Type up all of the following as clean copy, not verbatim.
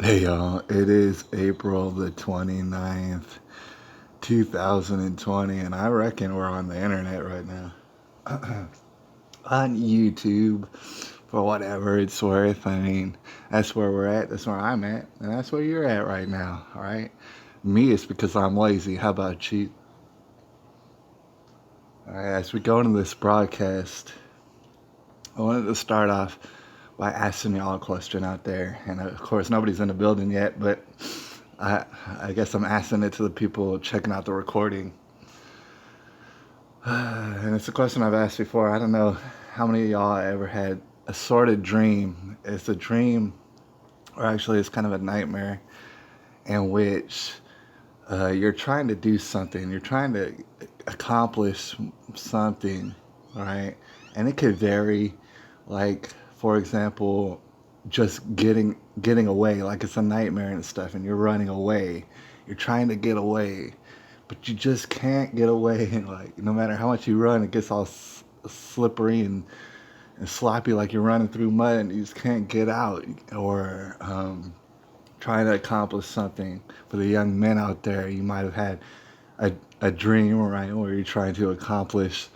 Hey y'all, it is April the 29th, 2020, and I reckon we're on the internet right now. On YouTube, for whatever it's worth. I mean, that's where we're at, that's where I'm at, and that's where you're at right now, alright? Me, it's because I'm lazy. How about you? Alright, as we go into this broadcast, I wanted to start off by asking y'all a question out there. And of course, nobody's in the building yet, but I, I guess I'm asking it to the people checking out the recording. And it's a question I've asked before. I don't know how many of y'all ever had a sordid dream. It's a dream, or actually, it's kind of a nightmare, in which you're trying to do something, you're trying to accomplish something, right? And it could vary. Like, for example, just getting away, like it's a nightmare and stuff, and you're running away. You're trying to get away, but you just can't get away. And like, no matter how much you run, it gets all slippery and sloppy, like you're running through mud, and you just can't get out. Or trying to accomplish something. For the young men out there, you might have had a dream, right, where you're trying to accomplish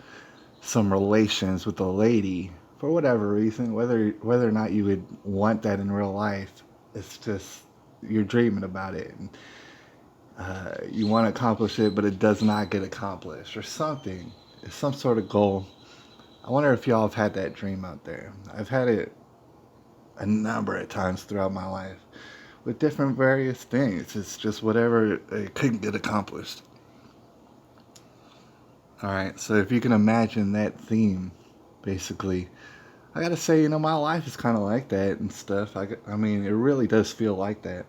some relations with a lady for whatever reason, whether or not you would want that in real life. It's just you're dreaming about it, and you want to accomplish it, but it does not get accomplished, or something. It's some sort of goal. I wonder if y'all have had that dream out there. I've had it a number of times throughout my life with different various things. It's just whatever it couldn't get accomplished. All right, so if you can imagine that theme, basically, I gotta say, my life is kind of like that and stuff. I mean, it really does feel like that,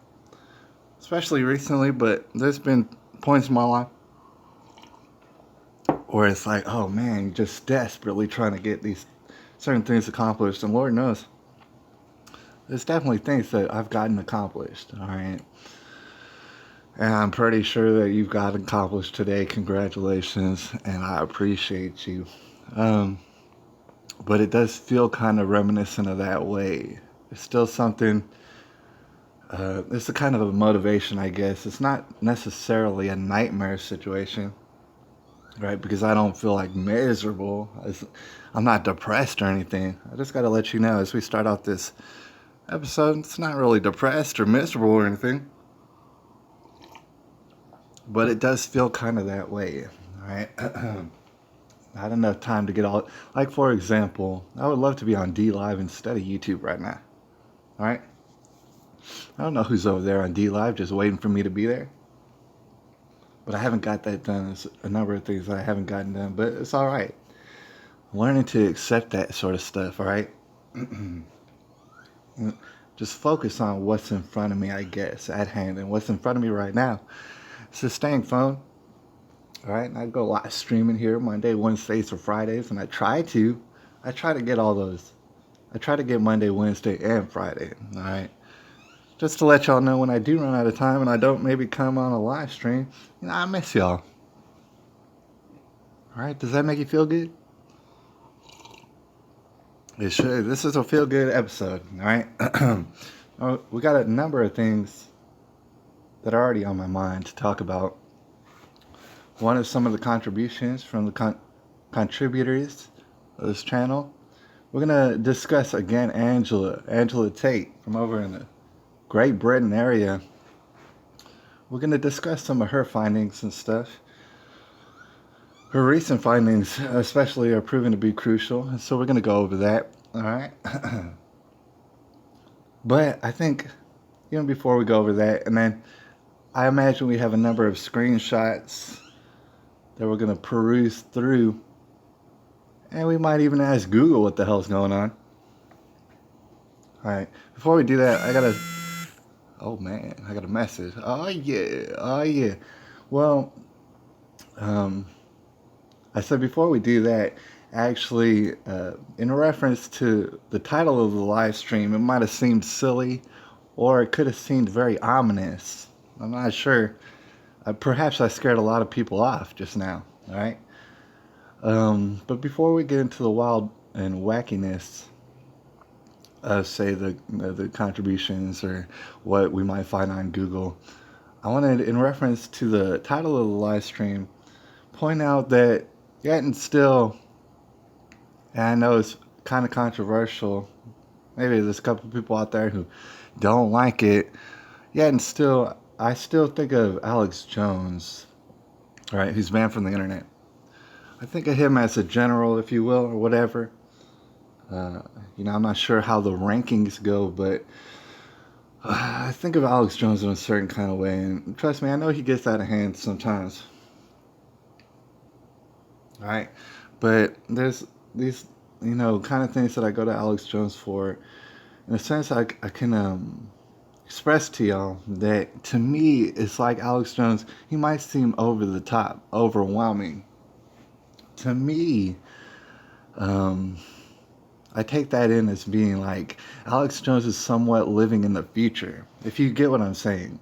especially recently. But there's been points in my life where it's like, oh man, you're just desperately trying to get these certain things accomplished, and Lord knows, there's definitely things that I've gotten accomplished. All right, and I'm pretty sure that you've got accomplished today. Congratulations, and I appreciate you. Um, but it does feel kind of reminiscent of that way. It's still something. It's a kind of a motivation, I guess. It's not necessarily a nightmare situation, right? Because I don't feel like miserable. I'm not depressed or anything. I just got to let you know as we start out this episode, it's not really depressed or miserable or anything, but it does feel kind of that way, right? Not enough time to get all. Like, for example, I would love to be on D Live instead of YouTube right now, all right? I don't know who's over there on D Live just waiting for me to be there. But I haven't got that done. There's a number of things that I haven't gotten done, but it's all right. Learning to accept that sort of stuff, all right? Just focus on what's in front of me, I guess, at hand. And what's in front of me right now. It's a staying phone, all right? And I go live streaming here Monday, Wednesdays, or Fridays, and I try to get all those. I try to get Monday, Wednesday, and Friday, all right? Just to let y'all know when I do run out of time and I don't maybe come on a live stream, I miss y'all. All right, does that make you feel good? It should. This is a feel good episode, all right? We got a number of things that are already on my mind to talk about. One is some of the contributions from the contributors of this channel. We're going to discuss again Angela Tate from over in the Great Britain area. We're going to discuss some of her findings and stuff. Her recent findings, especially, are proven to be crucial, so we're going to go over that, all right? But I think, even before we go over that, and then I imagine we have a number of screenshots that we're going to peruse through, and we might even ask Google what the hell's going on. All right, before we do that, oh man, I got a message. Oh yeah. Well, I said before we do that, actually, in reference to the title of the live stream, it might have seemed silly, or it could have seemed very ominous. I'm not sure. Perhaps I scared a lot of people off just now, all right? But before we get into the wild and wackiness, say the contributions or what we might find on Google. I wanted, in reference to the title of the live stream, point out that yet and still, and I know it's kind of controversial. Maybe there's a couple of people out there who don't like it. Yet and still, I still think of Alex Jones, right? Who's banned from the internet. I think of him as a general, if you will, or whatever. I'm not sure how the rankings go, but I think of Alex Jones in a certain kind of way. And trust me, I know he gets out of hand sometimes. All right? But there's these, kind of things that I go to Alex Jones for. In a sense, I can express to y'all that to me, it's like Alex Jones, he might seem over the top, overwhelming. To me, I take that in as being like Alex Jones is somewhat living in the future, if you get what I'm saying.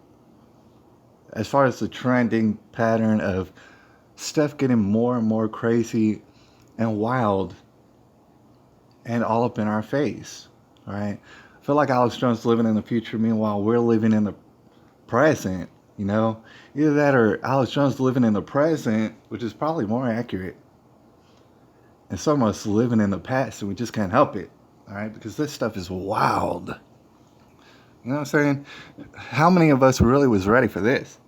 As far as the trending pattern of stuff getting more and more crazy and wild and all up in our face, all right? I feel like Alex Jones is living in the future, meanwhile we're living in the present, Either that or Alex Jones living in the present, which is probably more accurate. And some of us living in the past and we just can't help it, all right? Because this stuff is wild. You know what I'm saying? How many of us really was ready for this?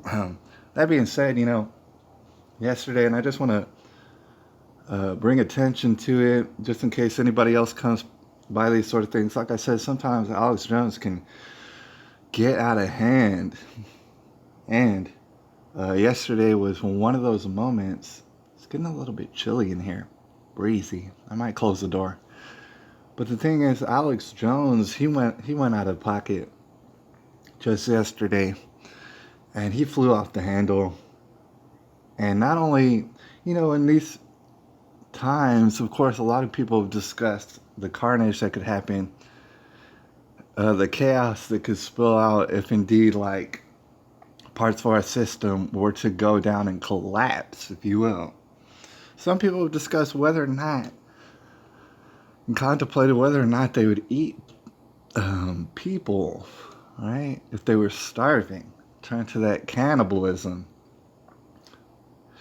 That being said, yesterday, and I just want to bring attention to it, just in case anybody else comes by these sort of things. Like I said, sometimes Alex Jones can get out of hand. And yesterday was one of those moments. It's getting a little bit chilly in here, breezy. I might close the door. But the thing is, Alex Jones, he went out of pocket just yesterday, and he flew off the handle. And not only, in these times, of course, a lot of people have discussed the carnage that could happen, the chaos that could spill out if indeed, like, parts of our system were to go down and collapse, if you will. Some people have discussed whether or not, and contemplated whether or not they would eat people, right? If they were starving, turn to that cannibalism.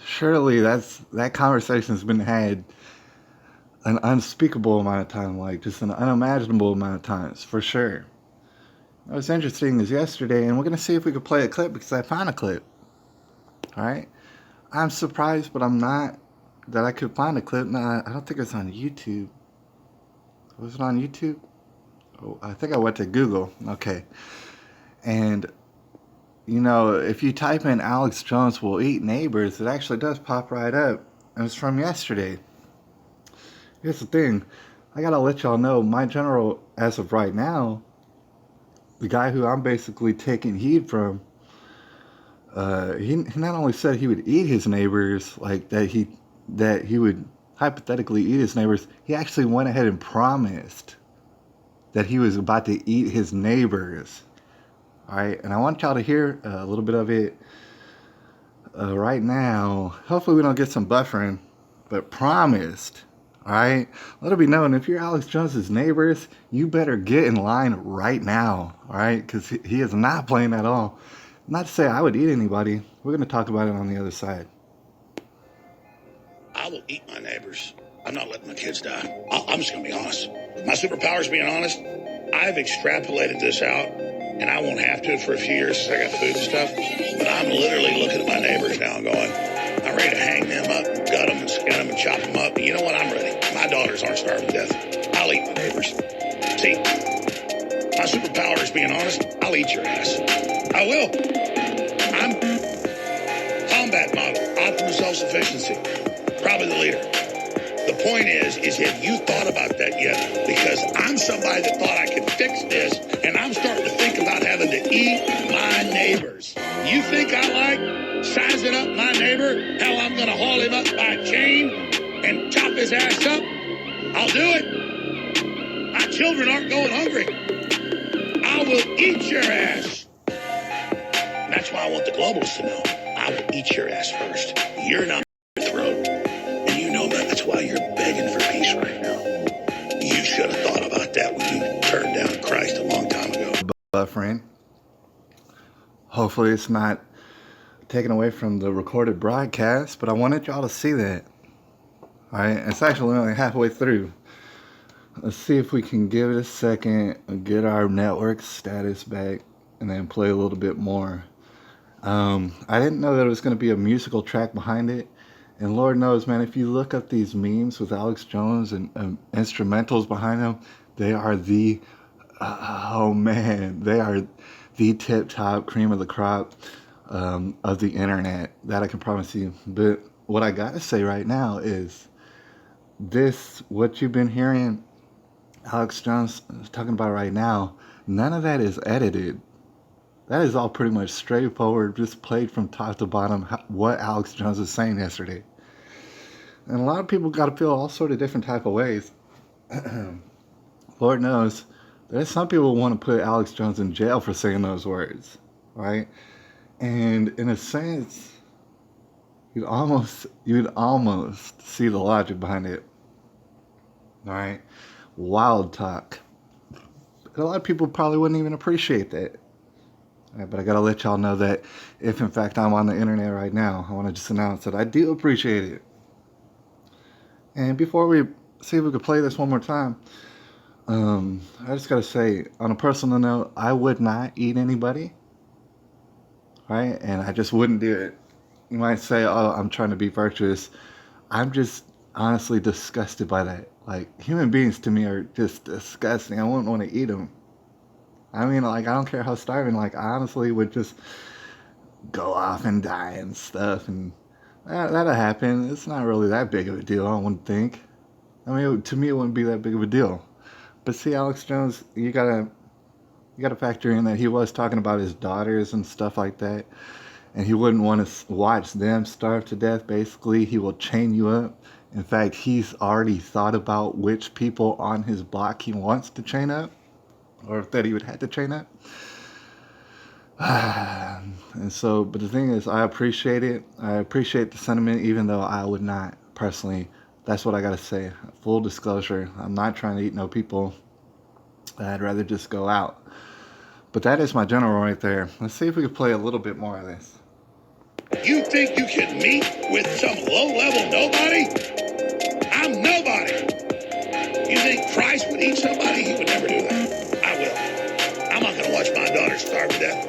Surely that conversation's been had an unspeakable amount of time, like just an unimaginable amount of times, for sure. What's interesting is yesterday, and we're going to see if we can play a clip because I found a clip. All right? I'm surprised, but I'm not that I could find a clip. No, I don't think it's on YouTube. Was it on YouTube? Oh, I think I went to Google. Okay. And, if you type in Alex Jones will eat neighbors, it actually does pop right up. And it's from yesterday. Here's the thing. I got to let y'all know, my general, as of right now, the guy who I'm basically taking heed from, he not only said he would eat his neighbors, like that he would hypothetically eat his neighbors, he actually went ahead and promised that he was about to eat his neighbors. All right, and I want y'all to hear a little bit of it right now. Hopefully we don't get some buffering, but promised. All right, let it be known, if you're Alex Jones's neighbors, you better get in line right now. All right, because he is not playing at all. Not to say I would eat anybody. We're going to talk about it on the other side. I will eat my neighbors. I'm not letting my kids die. I'm just going to be honest. My superpower is being honest. I've extrapolated this out, and I won't have to for a few years since I got food and stuff. But I'm literally looking at my neighbors now and going, I'm ready to hang them up, and gut them, and skin them, and chop them up. And you know what? I'm ready. My daughters aren't starving to death. I'll eat my neighbors. See, my superpower is being honest. I'll eat your ass. I will. I'm combat model, optimal self-sufficiency. Probably the leader. The point is have you thought about that yet? Because I'm somebody that thought I could fix this, and I'm starting to think about having to eat my neighbors. You think I like sizing up my neighbor? Hell, I'm going to haul him up by a chain and chop his ass up? I'll do it. My children aren't going hungry. I will eat your ass. And that's why I want the globalists to know. I will eat your ass first. You're not your throat. And you know that. That's why you're begging for peace right now. suffering. Hopefully it's not taken away from the recorded broadcast, but I wanted y'all to see that. Alright, it's actually only halfway through. Let's see if we can give it a second and get our network status back and then play a little bit more. I didn't know that it was going to be a musical track behind it. And Lord knows, man, if you look up these memes with Alex Jones and instrumentals behind them, they are the, oh man, they are the tip-top cream of the crop of the internet. That I can promise you. But what I got to say right now is this, what you've been hearing Alex Jones is talking about right now, none of that is edited. That is all pretty much straightforward, just played from top to bottom what Alex Jones was saying yesterday. And a lot of people got to feel all sort of different type of ways. Lord knows, there's some people who want to put Alex Jones in jail for saying those words, right? And in a sense, you'd almost see the logic behind it, all right? Wild talk. But a lot of people probably wouldn't even appreciate that. All right, but I gotta let y'all know that if in fact I'm on the internet right now, I want to just announce that I do appreciate it. And before we see if we could play this one more time, I just gotta say, on a personal note, I would not eat anybody, right? And I just wouldn't do it. You might say, oh, I'm trying to be virtuous. I'm just honestly disgusted by that. Like, human beings to me are just disgusting. I wouldn't want to eat them. I mean, like, I don't care how starving. Like, I honestly would just go off and die and stuff. And that'll happen. It's not really that big of a deal, I wouldn't think. I mean, to me, it wouldn't be that big of a deal. But see, Alex Jones, you gotta factor in that he was talking about his daughters and stuff like that. And he wouldn't want to watch them starve to death. Basically, he will chain you up. In fact, he's already thought about which people on his block he wants to chain up, or that he would have to chain up. And so, but the thing is, I appreciate it. I appreciate the sentiment, even though I would not personally. That's what I gotta say. Full disclosure, I'm not trying to eat no people. I'd rather just go out. But that is my general right there. Let's see if we can play a little bit more of this. You think you can meet with some low-level nobody? I'm nobody. You think Christ would eat somebody? He would never do that. I will. I'm not going to watch my daughter starve to death.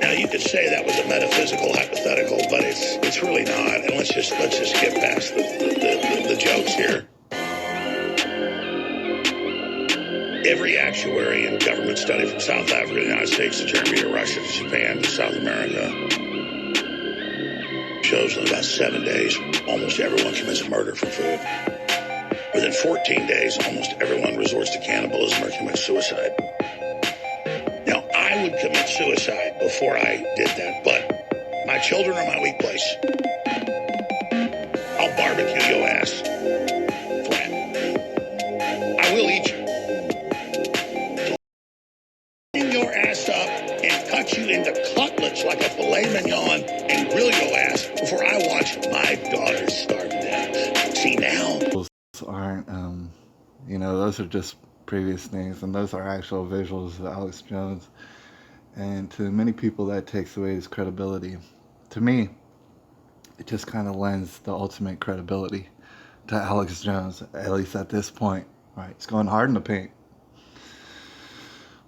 Now, you could say that was a metaphysical hypothetical, but it's really not. And let's just get past the jokes here. Every actuary and government study from South Africa, the United States, to Germany, to Russia, to Japan, to South America shows in about 7 days, almost everyone commits murder for food. Within 14 days, almost everyone resorts to cannibalism or commits suicide. Now, I would commit suicide before I did that, but my children are my weak place. I'll barbecue your ass flat. I will eat you. Your ass up and cut you into cutlets like a filet mignon and grill your ass before I watch my daughter starve to death. See, now Those aren't, those are just previous things, and those are actual visuals of Alex Jones. And to many people, that takes away his credibility. To me, it just kind of lends the ultimate credibility to Alex Jones, at least at this point. Right, he's going hard in the paint.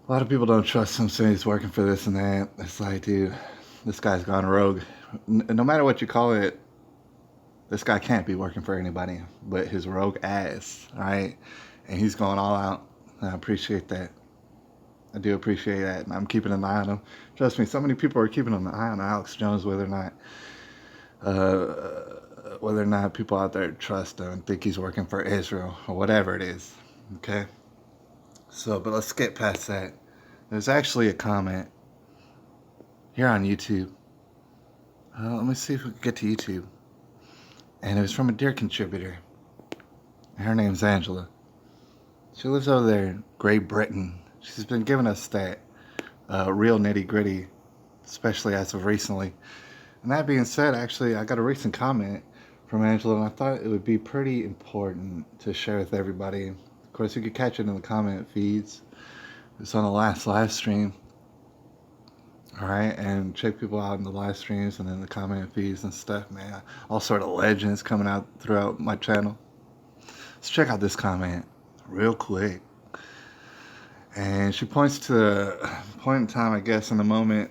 A lot of people don't trust him saying he's working for this and that. It's like, dude, this guy's gone rogue. No matter what you call it, this guy can't be working for anybody but his rogue ass, right? And he's going all out. And I appreciate that. I do appreciate that. And I'm keeping an eye on him. Trust me, so many people are keeping an eye on Alex Jones, whether or not people out there trust him and think he's working for Israel or whatever it is. Okay? So, but let's get past that. There's actually a comment here on YouTube. Let me see if we can get to YouTube. And it was from a dear contributor. Her name's Angela. She lives over there in Great Britain. She's been giving us that real nitty gritty, especially as of recently. And that being said, actually, I got a recent comment from Angela, and I thought it would be pretty important to share with everybody. Of course, you could catch it in the comment feeds. It's on the last live stream. All right, and check people out in the live streams and then the comment feeds and stuff, man. All sort of legends coming out throughout my channel. Let's check out this comment real quick. And she points to a point in time, I guess, in the moment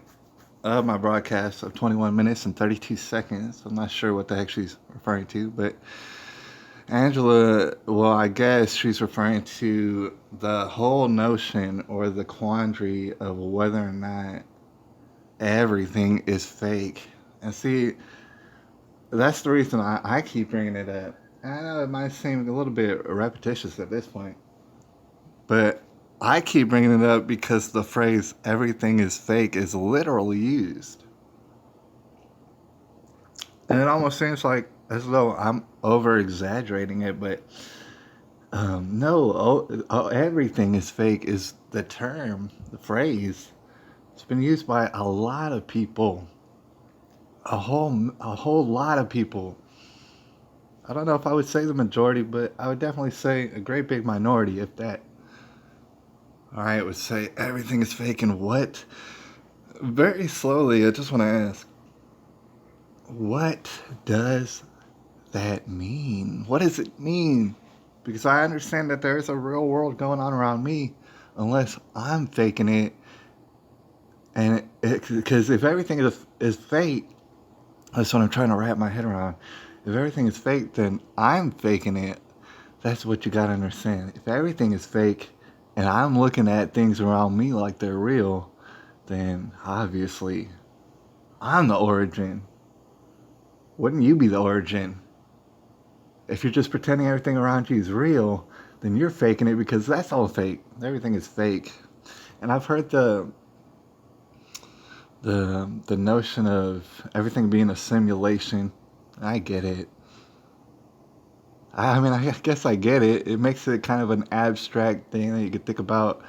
of my broadcast of 21 minutes and 32 seconds. I'm not sure what the heck she's referring to, but Angela, well, I guess she's referring to the whole notion or the quandary of whether or not everything is fake. And see, that's the reason I keep bringing it up. I know it might seem a little bit repetitious at this point, but I keep bringing it up because the phrase everything is fake is literally used. And it almost seems like as though I'm over exaggerating it, but no, everything is fake is the term, the phrase. It's been used by a lot of people, a whole lot of people. I don't know if I would say the majority, but I would definitely say a great big minority, if that. All right, would say everything is fake and what? Very slowly, I just want to ask, what does that mean? What does it mean? Because I understand that there's a real world going on around me, unless I'm faking it. And because if everything is fake, that's what I'm trying to wrap my head around. If everything is fake, then I'm faking it. That's what you gotta understand. If everything is fake, and I'm looking at things around me like they're real, then obviously I'm the origin. Wouldn't you be the origin? If you're just pretending everything around you is real, then you're faking it because that's all fake. Everything is fake. And I've heard the notion of everything being a simulation. I get it. I mean, I guess I get it. It makes it kind of an abstract thing that you could think about.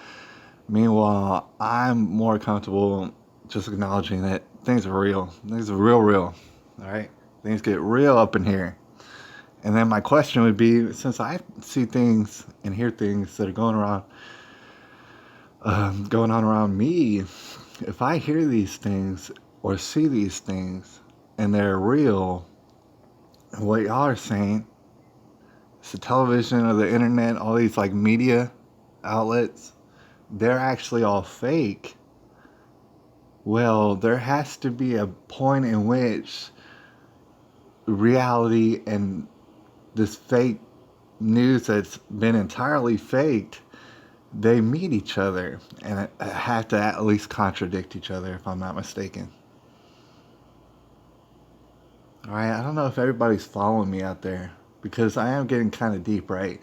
Meanwhile, I'm more comfortable just acknowledging that things are real. Things are real. All right? Things get real up in here. And then my question would be, since I see things and hear things that are going on around me, if I hear these things or see these things and they're real, and what y'all are saying, it's the television or the internet, all these like media outlets, they're actually all fake. Well, there has to be a point in which reality and this fake news that's been entirely faked, they meet each other and have to at least contradict each other, if I'm not mistaken. All right, I don't know if everybody's following me out there because I am getting kind of deep, right?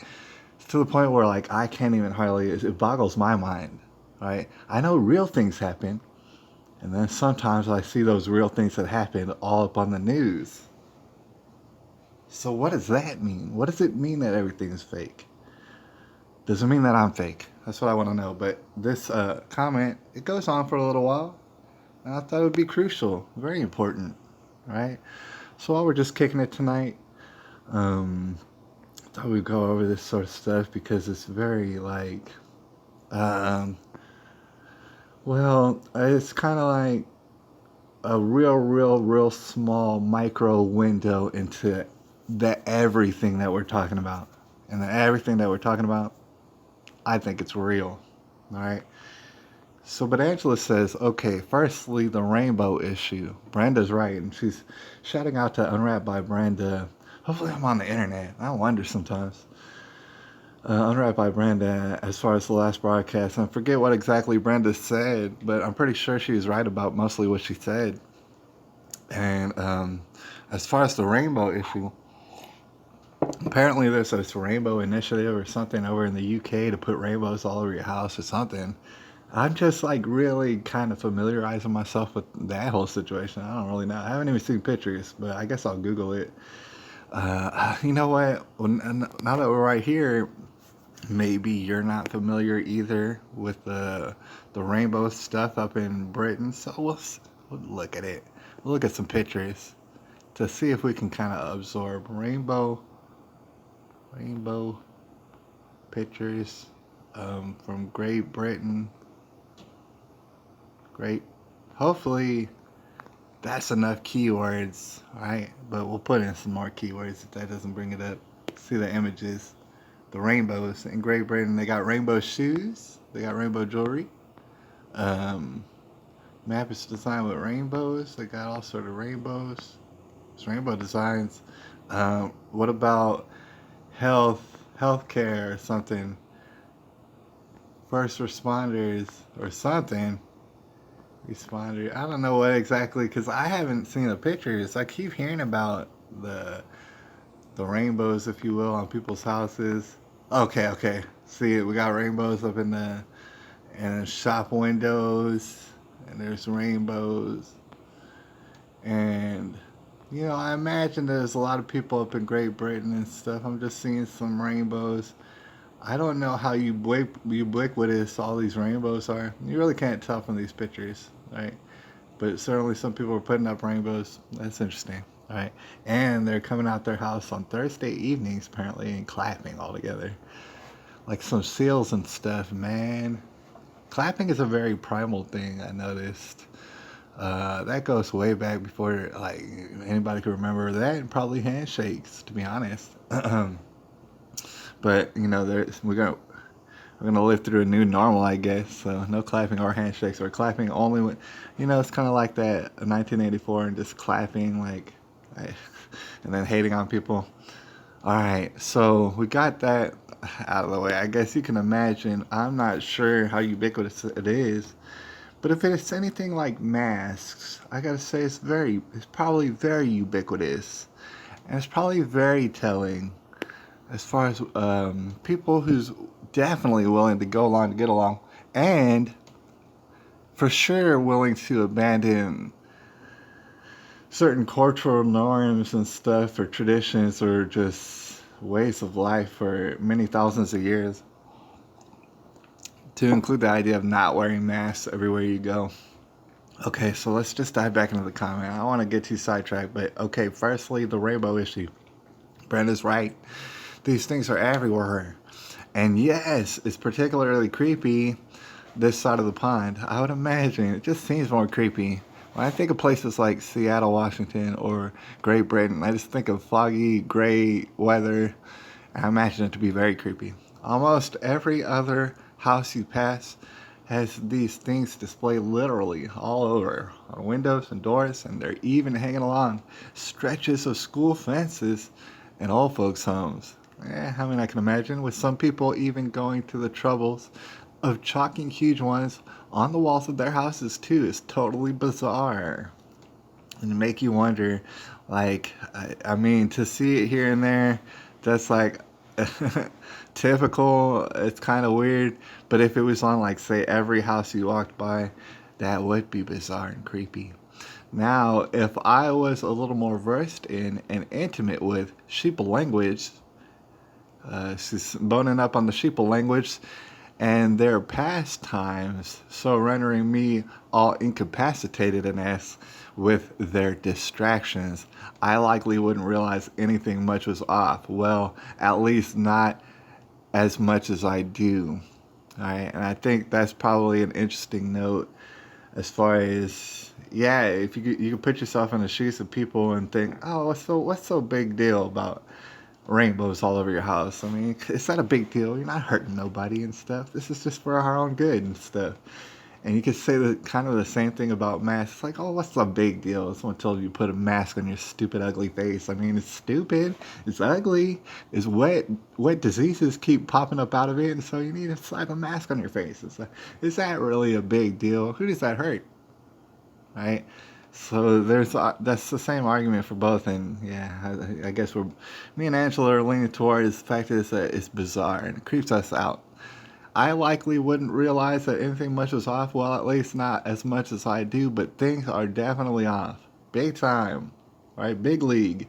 It's to the point where like I can't even hardly, it boggles my mind, right? I know real things happen, and then sometimes I see those real things that happen all up on the news. So what does that mean? What does it mean that everything is fake? Does it mean that I'm fake? That's what I want to know. But this comment, it goes on for a little while, and I thought it would be crucial, very important, right? So while we're just kicking it tonight, I thought we'd go over this sort of stuff because it's very like, well, it's kind of like a real small micro window into everything that we're talking about. And everything that we're talking about, I think it's real. All right. So, but Angela says, okay, firstly, the rainbow issue. Brenda's right, and she's shouting out to Unwrapped by Brenda. Hopefully, I'm on the internet. I wonder sometimes. Unwrapped by Brenda, as far as the last broadcast. And I forget what exactly Brenda said, but I'm pretty sure she was right about mostly what she said. And as far as the rainbow issue, apparently there's this rainbow initiative or something over in the UK to put rainbows all over your house or something. I'm just like really kind of familiarizing myself with that whole situation. I don't really know. I haven't even seen pictures, but I guess I'll Google it. You know what? Now that we're right here, maybe you're not familiar either with the rainbow stuff up in Britain. So we'll look at it. We'll look at some pictures to see if we can kind of absorb rainbow pictures from Great Britain. Great. Hopefully that's enough keywords, right? But we'll put in some more keywords if that doesn't bring it up. See the images, the rainbows in Great Britain. They got rainbow shoes. They got rainbow jewelry. Um, Map is designed with rainbows. They got all sort of rainbows. It's rainbow designs. What about healthcare or something? First responders or something. Responder. I don't know what exactly because I haven't seen the pictures. I keep hearing about the rainbows, if you will, on people's houses. Okay. See, we got rainbows up in the shop windows, and there's rainbows, and I imagine there's a lot of people up in Great Britain and stuff. I'm just seeing some rainbows. I don't know how ubiquitous all these rainbows are. You really can't tell from these pictures, right? But certainly some people are putting up rainbows. That's interesting, right? And they're coming out their house on Thursday evenings, apparently, and clapping all together. Like some seals and stuff, man. Clapping is a very primal thing, I noticed. That goes way back before like anybody could remember that, and probably handshakes, to be honest. But we're gonna live through a new normal, I guess. So no clapping or handshakes, or clapping only when, it's kind of like that 1984 and just clapping like, and then hating on people. All right, so we got that out of the way. I guess you can imagine. I'm not sure how ubiquitous it is, but if it's anything like masks, I gotta say it's probably very ubiquitous, and it's probably very telling as far as people who's definitely willing to go along to get along, and for sure willing to abandon certain cultural norms and stuff, or traditions, or just ways of life for many thousands of years, to include the idea of not wearing masks everywhere you go. Okay, so let's just dive back into the comment. I don't want to get too sidetracked, but okay, firstly, the rainbow issue. Brenda's right. These things are everywhere. And yes, it's particularly creepy this side of the pond. I would imagine it just seems more creepy. When I think of places like Seattle, Washington, or Great Britain, I just think of foggy, gray weather. I imagine it to be very creepy. Almost every other house you pass has these things displayed literally all over on windows and doors, and they're even hanging along stretches of school fences in old folks' homes. I mean, I can imagine, with some people even going to the troubles of chalking huge ones on the walls of their houses too. Is totally bizarre. And make you wonder, like, I mean, to see it here and there, that's like typical. It's kind of weird. But if it was on, like, say, every house you walked by, that would be bizarre and creepy. Now, if I was a little more versed in and intimate with sheeple language, she's boning up on the sheeple language and their pastimes, so rendering me all incapacitated and ass with their distractions, I likely wouldn't realize anything much was off. Well, at least not as much as I do. All right, and I think that's probably an interesting note as far as, yeah, if you can put yourself in the shoes of people and think, oh, what's so big deal about rainbows all over your house? I mean, it's not a big deal. You're not hurting nobody and stuff. This is just for our own good and stuff. And you could say kind of the same thing about masks. It's like, oh, what's the big deal? Someone told you to put a mask on your stupid, ugly face. I mean, it's stupid. It's ugly. It's wet. Wet diseases keep popping up out of it, and so you need to slap a mask on your face. It's like, is that really a big deal? Who does that hurt? Right? So that's the same argument for both, and yeah, I guess me and Angela are leaning towards the fact that it's bizarre and it creeps us out. I likely wouldn't realize that anything much was off, well, at least not as much as I do, but things are definitely off. Big time, right? Big league.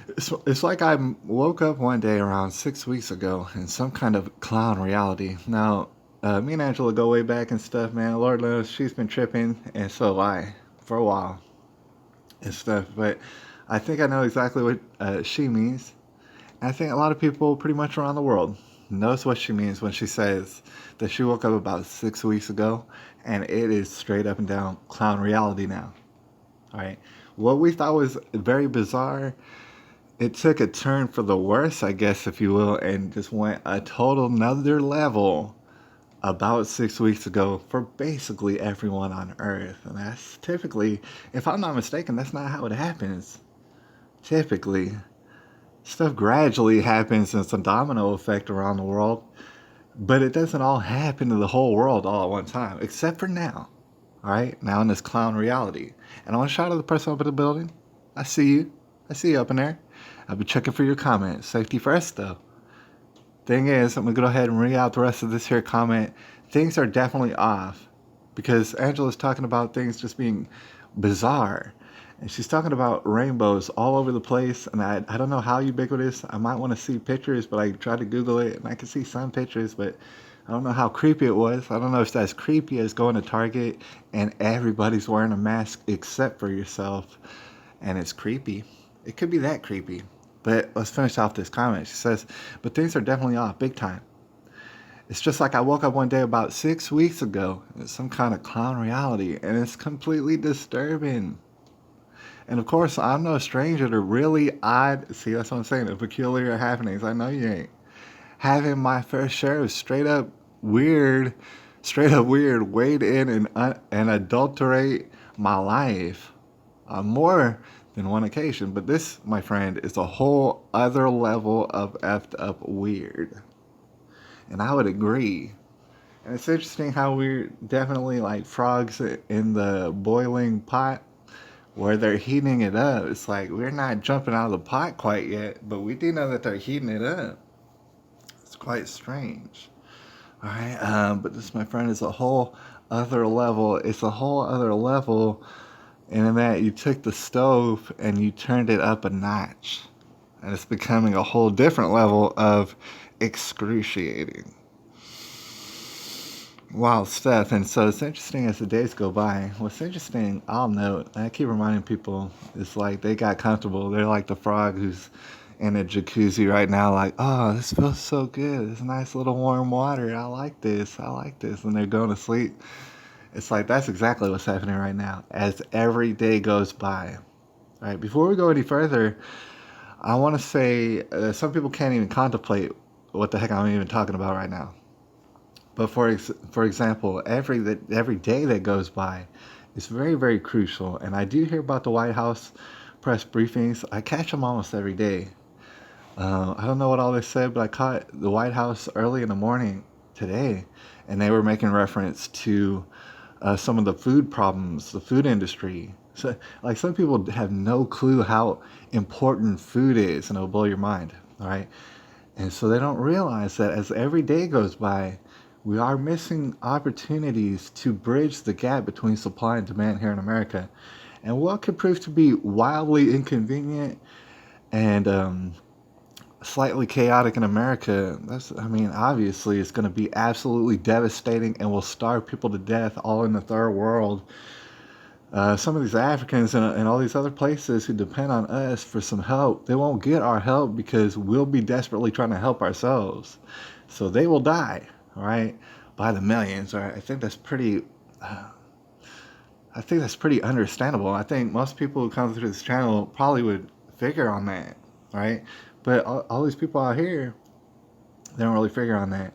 It's like I woke up one day around 6 weeks ago in some kind of clown reality. Now, me and Angela go way back and stuff, man. Lord knows she's been tripping, and so have I, for a while and stuff. But I think I know exactly what she means. I think a lot of people pretty much around the world knows what she means when she says that she woke up about 6 weeks ago and it is straight up and down clown reality now. All right. What we thought was very bizarre, it took a turn for the worse, I guess, if you will, and just went a total another level about 6 weeks ago for basically everyone on Earth. And that's typically, if I'm not mistaken, that's not how it happens. Typically, stuff gradually happens in some domino effect around the world, but it doesn't all happen to the whole world all at one time, except for now. All right, now in this clown reality. And I want to shout out the person up in the building. I see you. I see you up in there. I'll be checking for your comments. Safety first, though. Thing is, I'm going to go ahead and read out the rest of this here comment. Things are definitely off because Angela's talking about things just being bizarre. And she's talking about rainbows all over the place. And I don't know how ubiquitous. I might want to see pictures, but I tried to Google it and I can see some pictures, but I don't know how creepy it was. I don't know if that's creepy as going to Target and everybody's wearing a mask except for yourself. And it's creepy. It could be that creepy. But let's finish off this comment. She says, but things are definitely off, big time. It's just like I woke up one day about 6 weeks ago. It's some kind of clown reality, and it's completely disturbing. And of course, I'm no stranger to really odd, see, that's what I'm saying, the peculiar happenings. I know you ain't. Having my fair share of straight up weird, wade in and adulterate my life on more than one occasion. But this, my friend, is a whole other level of effed up weird. And I would agree. And it's interesting how we're definitely like frogs in the boiling pot where they're heating it up. It's like we're not jumping out of the pot quite yet, but we do know that they're heating it up. It's quite strange. All right, but this, my friend, is a whole other level. It's a whole other level in that you took the stove and you turned it up a notch. And it's becoming a whole different level of excruciating. Wow, stuff. And so it's interesting as the days go by. What's interesting, I'll note, I keep reminding people, it's like they got comfortable. They're like the frog who's in a jacuzzi right now, like, oh, this feels so good. It's nice little warm water. I like this. I like this. And they're going to sleep. It's like that's exactly what's happening right now as every day goes by. All right, before we go any further, I want to say some people can't even contemplate what the heck I'm even talking about right now. But for example, every day that goes by is very, very crucial. And I do hear about the White House press briefings. I catch them almost every day. I don't know what all they said, but I caught the White House early in the morning today, and they were making reference to some of the food problems, the food industry. So, like, some people have no clue how important food is, and it'll blow your mind, all right? And so they don't realize that as every day goes by, we are missing opportunities to bridge the gap between supply and demand here in America. And what could prove to be wildly inconvenient and slightly chaotic in America, obviously it's going to be absolutely devastating and will starve people to death all in the third world. Some of these Africans and all these other places who depend on us for some help, they won't get our help because we'll be desperately trying to help ourselves. So they will die, all right, by the millions. All right, I think that's pretty understandable. I think most people who come through this channel probably would figure on that, right? But all these people out here, they don't really figure on that.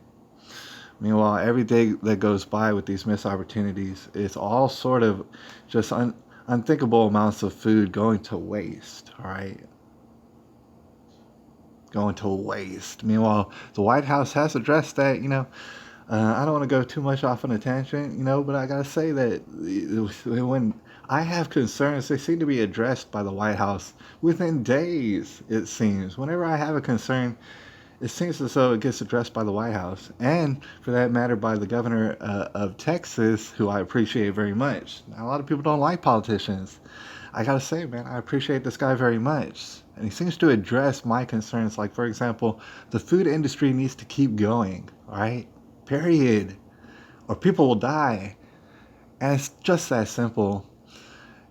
Meanwhile, every day that goes by with these missed opportunities, it's all sort of just unthinkable amounts of food going to waste, all right? Going to waste. Meanwhile, the White House has addressed that, I don't want to go too much off on a tangent, but I got to say that when I have concerns, they seem to be addressed by the White House within days, it seems. Whenever I have a concern, it seems as though it gets addressed by the White House. And for that matter, by the governor of Texas, who I appreciate very much. Now, a lot of people don't like politicians. I got to say, man, I appreciate this guy very much. And he seems to address my concerns. Like, for example, the food industry needs to keep going, all right? Period. Or people will die. And it's just that simple.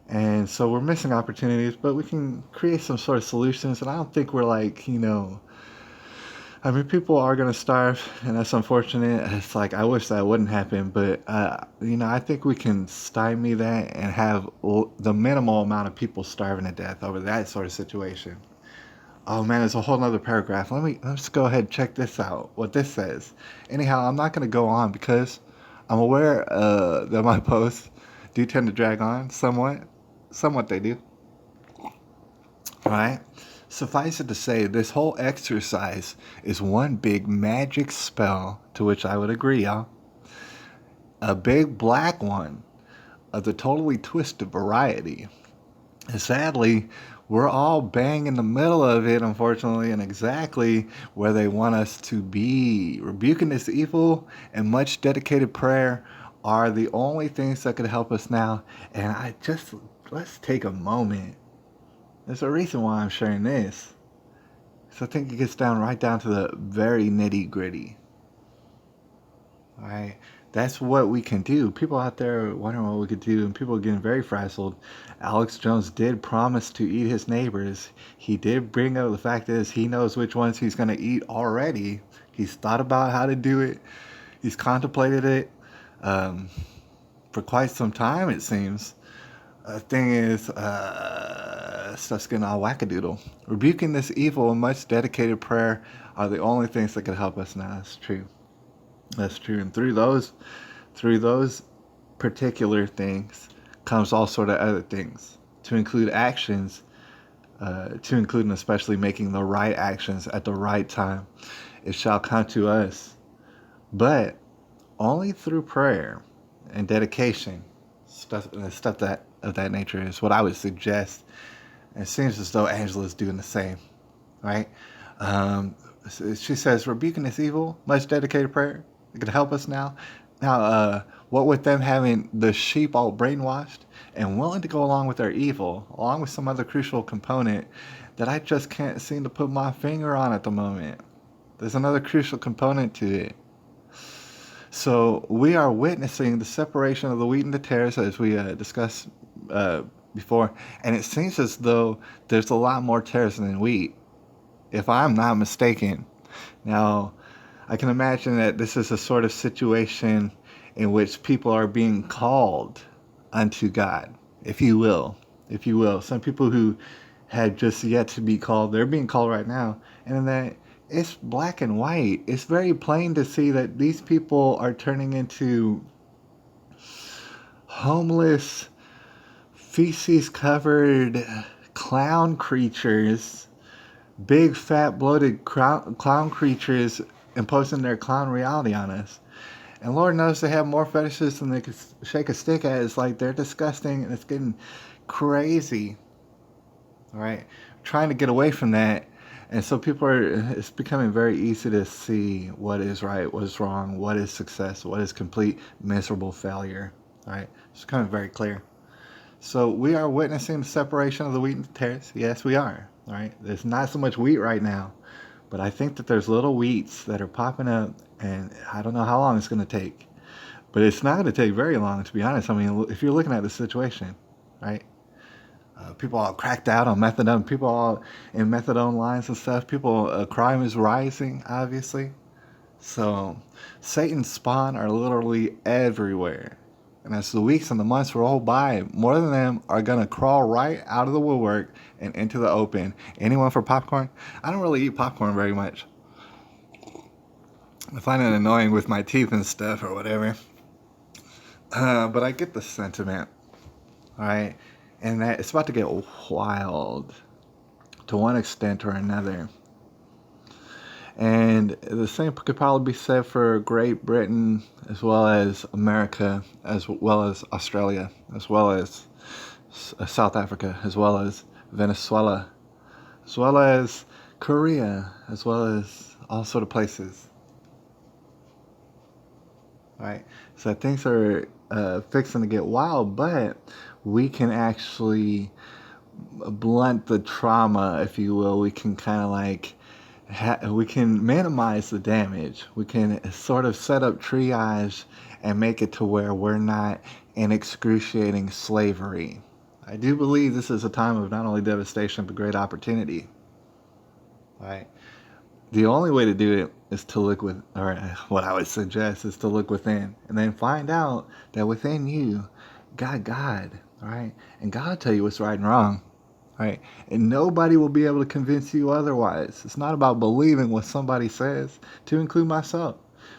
And so we're missing opportunities, but we can create some sort of solutions. And I don't think we're like, I mean, people are going to starve, and that's unfortunate. It's like, I wish that wouldn't happen, but, I think we can stymie that and have the minimal amount of people starving to death over that sort of situation. Oh man, there's a whole nother paragraph. Let's go ahead and check this out. What this says. Anyhow, I'm not going to go on because I'm aware that my posts do tend to drag on somewhat. Somewhat they do. All right. Suffice it to say, this whole exercise is one big magic spell, to which I would agree, y'all. A big black one of the totally twisted variety. And sadly, we're all bang in the middle of it, unfortunately, and exactly where they want us to be. Rebuking this evil and much dedicated prayer are the only things that could help us now. And let's take a moment. There's a reason why I'm sharing this. So I think it gets right down to the very nitty gritty. All right. That's what we can do. People out there wondering what we could do, and people are getting very frazzled. Alex Jones did promise to eat his neighbors. He did bring up the fact is he knows which ones he's going to eat already. He's thought about how to do it. He's contemplated it for quite some time, it seems. Thing is, stuff's getting all wackadoodle. Rebuking this evil and much dedicated prayer are the only things that can help us now. That's true. That's true. And through those particular things comes all sort of other things, to include actions, to include and especially making the right actions at the right time. It shall come to us, but only through prayer and dedication. Stuff that of that nature is what I would suggest. And it seems as though Angela's doing the same, right? She says, rebuking this evil, much dedicated prayer. It could help us now. Now, what with them having the sheep all brainwashed and willing to go along with their evil, along with some other crucial component that I just can't seem to put my finger on at the moment. There's another crucial component to it. So we are witnessing the separation of the wheat and the tares, as we discussed before, and it seems as though there's a lot more tares than wheat, if I'm not mistaken. Now, I can imagine that this is a sort of situation in which people are being called unto God, if you will. If you will. Some people who had just yet to be called, they're being called right now. And that it's black and white. It's very plain to see that these people are turning into homeless, feces-covered clown creatures, big, fat, bloated clown creatures imposing their clown reality on us. And Lord knows they have more fetishes than they could shake a stick at. It's like they're disgusting and it's getting crazy. All right? Trying to get away from that. And so it's becoming very easy to see what is right, what is wrong, what is success, what is complete miserable failure. All right? It's becoming very clear. So we are witnessing the separation of the wheat and the tares. Yes, we are. All right? There's not so much wheat right now. But I think that there's little wheats that are popping up, and I don't know how long it's going to take. But it's not going to take very long, to be honest. I mean, if you're looking at the situation, right? People all cracked out on methadone. People all in methadone lines and stuff. Crime is rising, obviously. So Satan's spawn are literally everywhere. And as the weeks and the months roll by, more of them are going to crawl right out of the woodwork and into the open. Anyone for popcorn? I don't really eat popcorn very much. I find it annoying with my teeth and stuff or whatever. But I get the sentiment. All right? And that it's about to get wild to one extent or another. And the same could probably be said for Great Britain, as well as America, as well as Australia, as well as South Africa, as well as Venezuela, as well as Korea, as well as all sort of places. Right? So things are fixing to get wild, but we can actually blunt the trauma, if you will. We can kind of like we can minimize the damage. We can sort of set up triage and make it to where we're not in excruciating slavery. I do believe this is a time of not only devastation but great opportunity. Right? The only way to do it is to look with, or what I would suggest is to look within, and then find out that within you, God, all right, and God will tell you what's right and wrong, right, and nobody will be able to convince you otherwise. It's not about believing what somebody says, to include myself.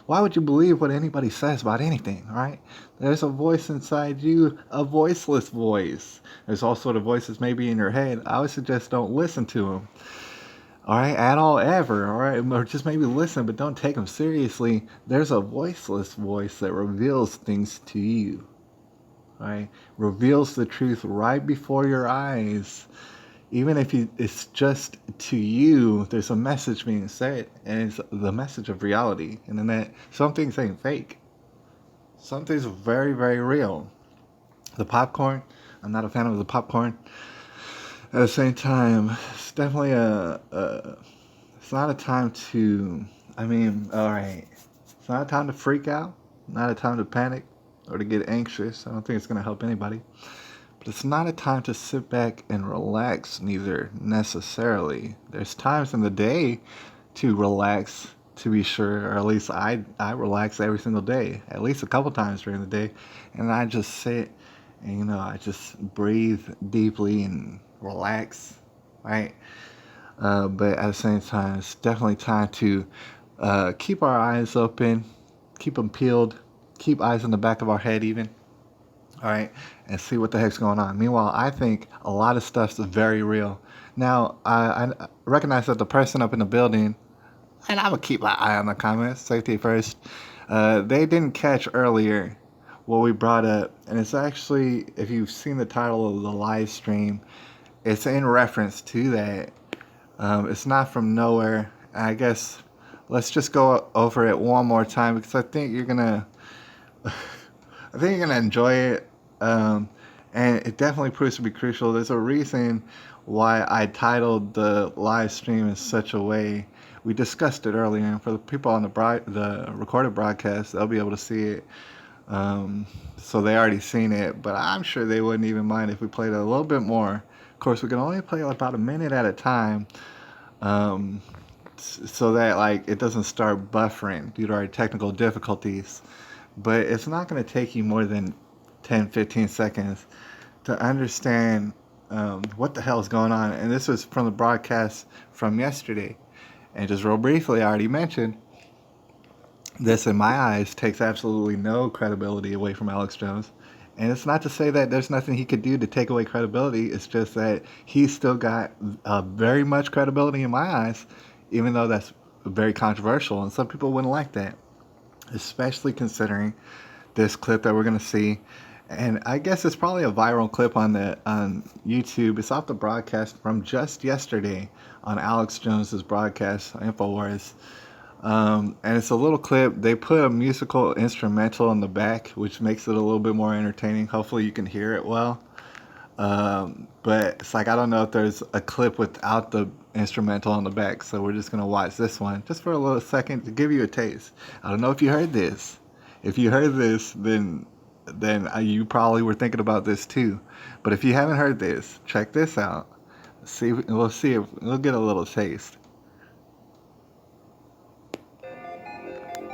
Why would you believe what anybody says about anything, all right? There's a voice inside you, a voiceless voice. There's all sort of voices maybe in your head. I would suggest don't listen to them, all right, at all, ever, all right, or just maybe listen, but don't take them seriously. There's a voiceless voice that reveals things to you, right? Reveals the truth right before your eyes. Even if it's just to you, there's a message being said, and it's the message of reality. And then that some things ain't fake. Some things are very, very real. The popcorn, I'm not a fan of the popcorn. At the same time, it's definitely it's not a time to, all right, it's not a time to freak out, not a time to panic or to get anxious. I don't think it's going to help anybody. But it's not a time to sit back and relax, neither necessarily. There's times in the day to relax, to be sure, or at least I relax every single day, at least a couple times during the day. And I just sit and, I just breathe deeply and relax, right? But at the same time, it's definitely time to keep our eyes open, keep them peeled, keep eyes in the back of our head even, all right, and see what the heck's going on. Meanwhile, I think a lot of stuff's very real. Now, I recognize that the person up in the building, and I'm going to keep my eye on the comments, safety first, they didn't catch earlier what we brought up. And it's actually, if you've seen the title of the live stream, it's in reference to that. It's not from nowhere. I guess let's just go over it one more time because I think you're gonna enjoy it. And it definitely proves to be crucial. There's a reason why I titled the live stream in such a way. We discussed it earlier, and for the people on the recorded broadcast, they'll be able to see it. So they already seen it, but I'm sure they wouldn't even mind if we played it a little bit more. Of course, we can only play about a minute at a time, so that it doesn't start buffering due to our technical difficulties. But it's not going to take you more than 10-15 seconds to understand what the hell is going on. And this was from the broadcast from yesterday. And just real briefly, I already mentioned this, in my eyes, takes absolutely no credibility away from Alex Jones. And it's not to say that there's nothing he could do to take away credibility. It's just that he's still got very much credibility in my eyes, even though that's very controversial. And some people wouldn't like that, especially considering this clip that we're going to see. And I guess it's probably a viral clip on YouTube. It's off the broadcast from just yesterday on Alex Jones's broadcast, InfoWars. And it's a little clip. They put a musical instrumental in the back, which makes it a little bit more entertaining. Hopefully you can hear it well. But it's I don't know if there's a clip without the instrumental on the back. So we're just going to watch this one just for a little second to give you a taste. I don't know if you heard this. If you heard this, then you probably were thinking about this too. But if you haven't heard this, check this out. We'll see if we'll get a little taste.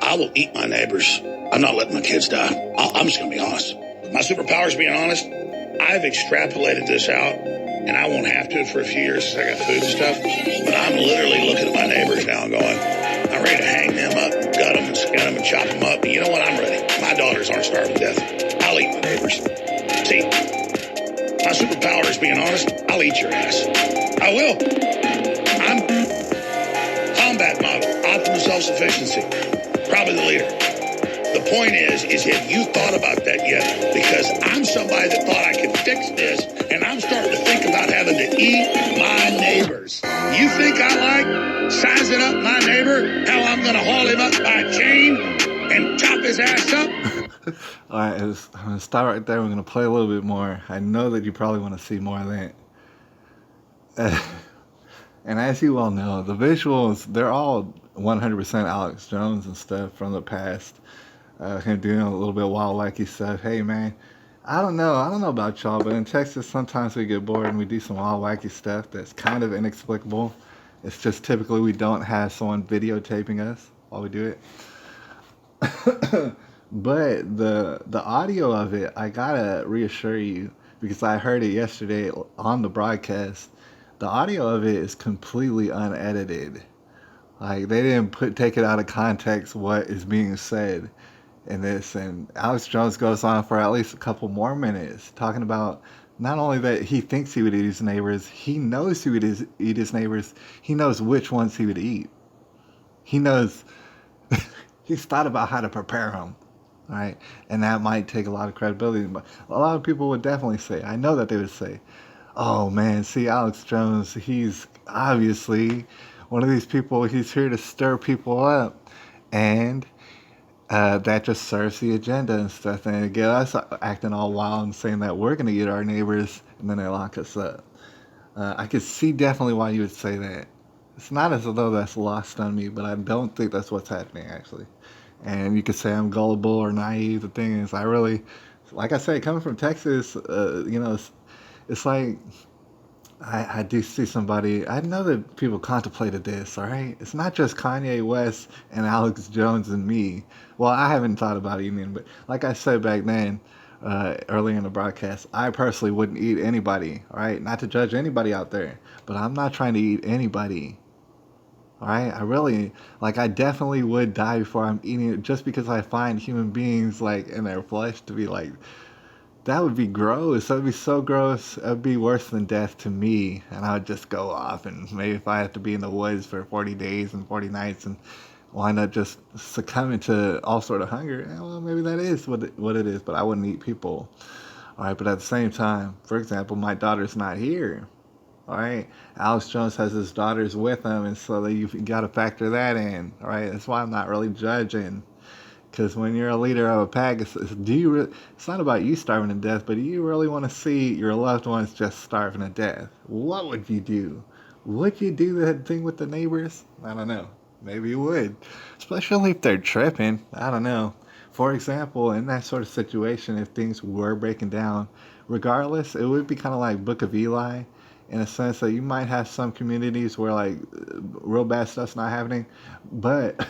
I will eat my neighbors. I'm not letting my kids die. I'm just going to be honest. My superpower is being honest. I've extrapolated this out, and I won't have to for a few years since I got food and stuff. But I'm literally looking at my neighbors now and going, I'm ready to hang them up, gut them, and skin them, and chop them up. And you know what? I'm ready. My daughters aren't starving to death. I'll eat my neighbors. See, my superpower is being honest. I'll eat your ass. I will. I'm combat model, optimal self-sufficiency. Probably the leader. The point is have you thought about that yet? Because I'm somebody that thought I could fix this, and I'm starting to think about having to eat my neighbors. You think I like sizing up my neighbor, how I'm going to haul him up by a chain and chop his ass up? All right, I'm going to stop right there. We're going to play a little bit more. I know that you probably want to see more of that. And as you all know, the visuals, they're all 100% Alex Jones and stuff from the past. Him doing a little bit of wild wacky stuff. Hey, man, I don't know about y'all, but in Texas, sometimes we get bored and we do some wild, wacky stuff that's kind of inexplicable. It's just typically we don't have someone videotaping us while we do it. But the audio of it, I gotta reassure you because I heard it yesterday on the broadcast. The audio of it is completely unedited. Like they didn't take it out of context what is being said in this. And Alex Jones goes on for at least a couple more minutes talking about not only that he thinks he would eat his neighbors, he knows he would eat his neighbors. He knows which ones he would eat. He knows he's thought about how to prepare them. Right, and that might take a lot of credibility, but a lot of people would definitely say, I know that they would say, oh man, see Alex Jones, he's obviously one of these people, he's here to stir people up, and that just serves the agenda and stuff, and get us acting all wild and saying that we're going to get our neighbors, and then they lock us up. I could see definitely why you would say that. It's not as though that's lost on me, but I don't think that's what's happening actually. And you could say I'm gullible or naive. The thing is, I really, like I say, coming from Texas, it's like I do see somebody. I know that people contemplated this. All right, it's not just Kanye West and Alex Jones and me. Well, I haven't thought about eating, but like I said back then, earlier in the broadcast, I personally wouldn't eat anybody. All right, not to judge anybody out there, but I'm not trying to eat anybody. All right, I really like. I definitely would die before I'm eating it, just because I find human beings like in their flesh to be like that would be gross. That would be so gross. It would be worse than death to me. And I would just go off. And maybe if I have to be in the woods for 40 days and 40 nights, and why not just succumb to all sort of hunger? Well, maybe that is what it is. But I wouldn't eat people. All right. But at the same time, for example, my daughter's not here. All right. Alex Jones has his daughters with him. And so you got to factor that in. All right. That's why I'm not really judging. Because when you're a leader of a pack, it's not about you starving to death, but do you really want to see your loved ones just starving to death? What would you do? Would you do that thing with the neighbors? I don't know. Maybe you would. Especially if they're tripping. I don't know. For example, in that sort of situation, if things were breaking down, regardless, it would be kind of like Book of Eli in a sense that you might have some communities where like real bad stuff's not happening, but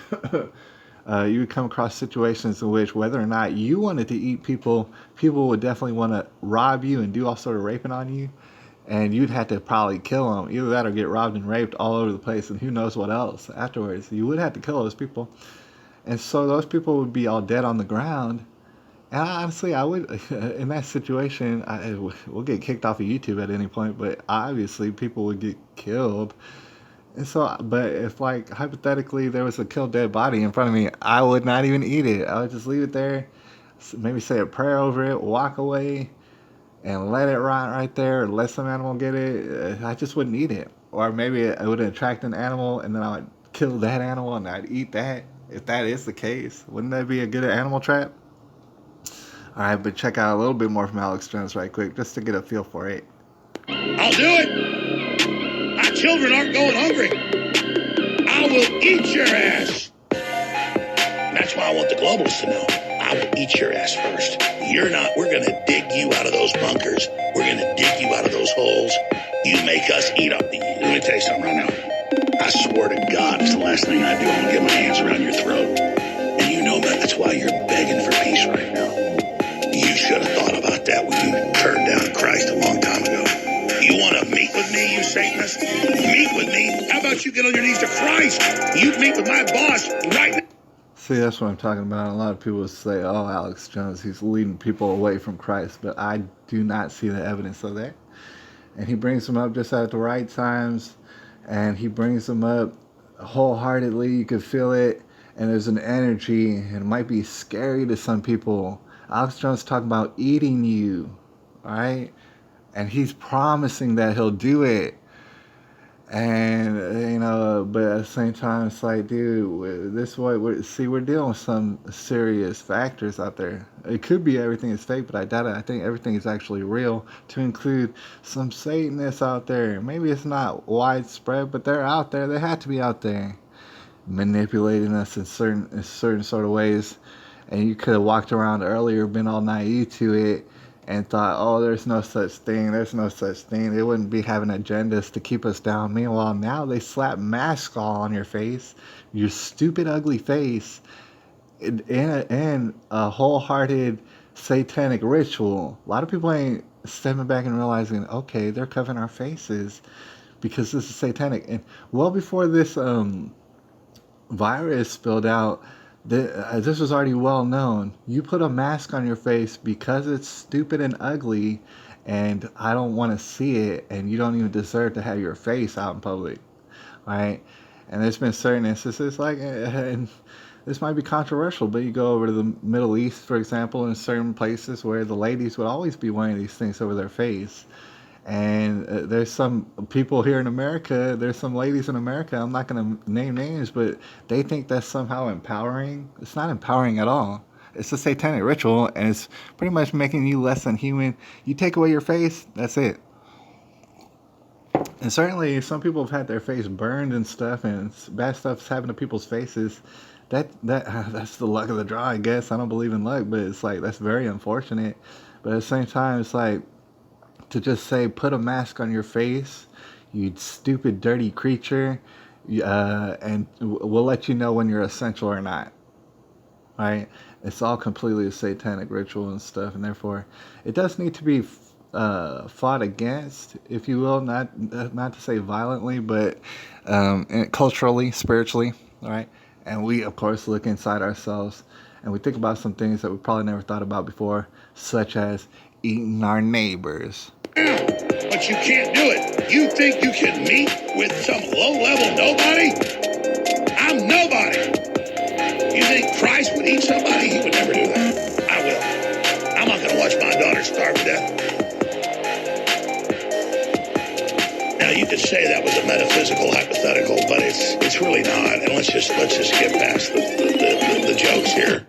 you would come across situations in which whether or not you wanted to eat people, people would definitely want to rob you and do all sort of raping on you, and you'd have to probably kill them. Either that or get robbed and raped all over the place, and who knows what else afterwards. You would have to kill those people, and so those people would be all dead on the ground. And honestly, I would, in that situation, we'll get kicked off of YouTube at any point, but obviously people would get killed. And so, but if like hypothetically there was a killed dead body in front of me, I would not even eat it. I would just leave it there, maybe say a prayer over it, walk away, and let it rot right there, or let some animal get it. I just wouldn't eat it. Or maybe it would attract an animal, and then I would kill that animal and I'd eat that. If that is the case, wouldn't that be a good animal trap? All right, but check out a little bit more from Alex Jones right quick, just to get a feel for it. I'll do it. My children aren't going hungry. I will eat your ass. That's why I want the globalists to know. I will eat your ass first. You're not. We're going to dig you out of those bunkers. We're going to dig you out of those holes. You make us eat up. Let me tell you something right now. I swear to God, it's the last thing I do. I'm going to get my hands around your throat. And you know that. That's why you're begging for peace right now. You should have thought about that when you turned down Christ a long time ago. You want to meet with me, you Satanist? Meet with me? How about you get on your knees to Christ? You meet with my boss right now. See, that's what I'm talking about. A lot of people say, oh, Alex Jones, he's leading people away from Christ, but I do not see the evidence of that. And he brings them up just at the right times, and he brings them up wholeheartedly. You can feel it, and there's an energy, and it might be scary to some people. Alex Jones talking about eating you, all right? And he's promising that he'll do it. And, but at the same time, it's like, dude, this way, we're dealing with some serious factors out there. It could be everything is fake, but I doubt it. I think everything is actually real, to include some Satanists out there. Maybe it's not widespread, but they're out there. They have to be out there manipulating us in certain sort of ways. And you could have walked around earlier, been all naive to it, and thought, oh, there's no such thing, there's no such thing. They wouldn't be having agendas to keep us down. Meanwhile, now they slap masks all on your face, your stupid, ugly face, in a wholehearted satanic ritual. A lot of people ain't stepping back and realizing, okay, they're covering our faces because this is satanic. And well before this virus spilled out, this was already well known. You put a mask on your face because it's stupid and ugly, and I don't want to see it, and you don't even deserve to have your face out in public, right? And there's been certain instances like, and this might be controversial, but you go over to the Middle East, for example, in certain places where the ladies would always be wearing these things over their face. And there's some people here in America, there's some ladies in America, I'm not going to name names, but they think that's somehow empowering. It's not empowering at all. It's a satanic ritual, and it's pretty much making you less than human. You take away your face, that's it. And certainly, some people have had their face burned and stuff, and bad stuff's happened to people's faces. That's the luck of the draw, I guess. I don't believe in luck, but it's like that's very unfortunate. But at the same time, it's like to just say, put a mask on your face, you stupid, dirty creature, and we'll let you know when you're essential or not. Right? It's all completely a satanic ritual and stuff, and therefore, it does need to be fought against, if you will, not to say violently, but culturally, spiritually, right? And we, of course, look inside ourselves and we think about some things that we probably never thought about before, such as eating our neighbors. But you can't do it. You think you can meet with some low-level nobody? I'm nobody. You think Christ would eat somebody? He would never do that. I will. I'm not going to watch my daughter starve to death. Now, you could say that was a metaphysical hypothetical, but it's really not. And let's just get past the jokes here.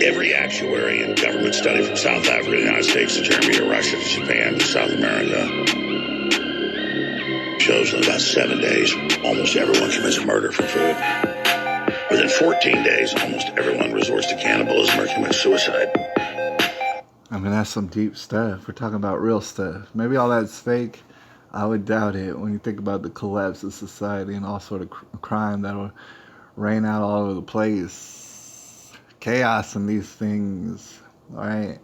Every actuary and government study from South Africa to the United States to Germany to Russia to Japan to South America shows in about 7 days, almost everyone commits murder for food. Within 14 days, almost everyone resorts to cannibalism or commits suicide. I mean, that's some deep stuff. We're talking about real stuff. Maybe all that's fake. I would doubt it when you think about the collapse of society and all sort of crime that'll rain out all over the place. Chaos and these things, right?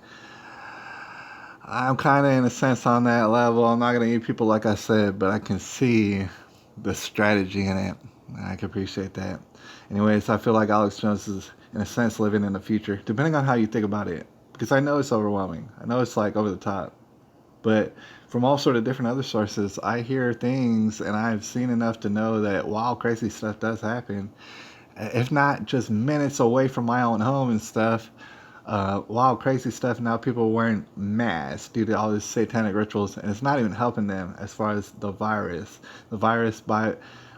I'm kind of in a sense on that level. I'm not going to eat people like I said, but I can see the strategy in it. I can appreciate that. Anyways, I feel like Alex Jones is, in a sense, living in the future, depending on how you think about it. Because I know it's overwhelming. I know it's like over the top. But from all sort of different other sources, I hear things and I've seen enough to know that wild, crazy stuff does happen. If not just minutes away from my own home and stuff, wild, crazy stuff. Now people are wearing masks due to all these satanic rituals, and it's not even helping them as far as the virus. The virus, by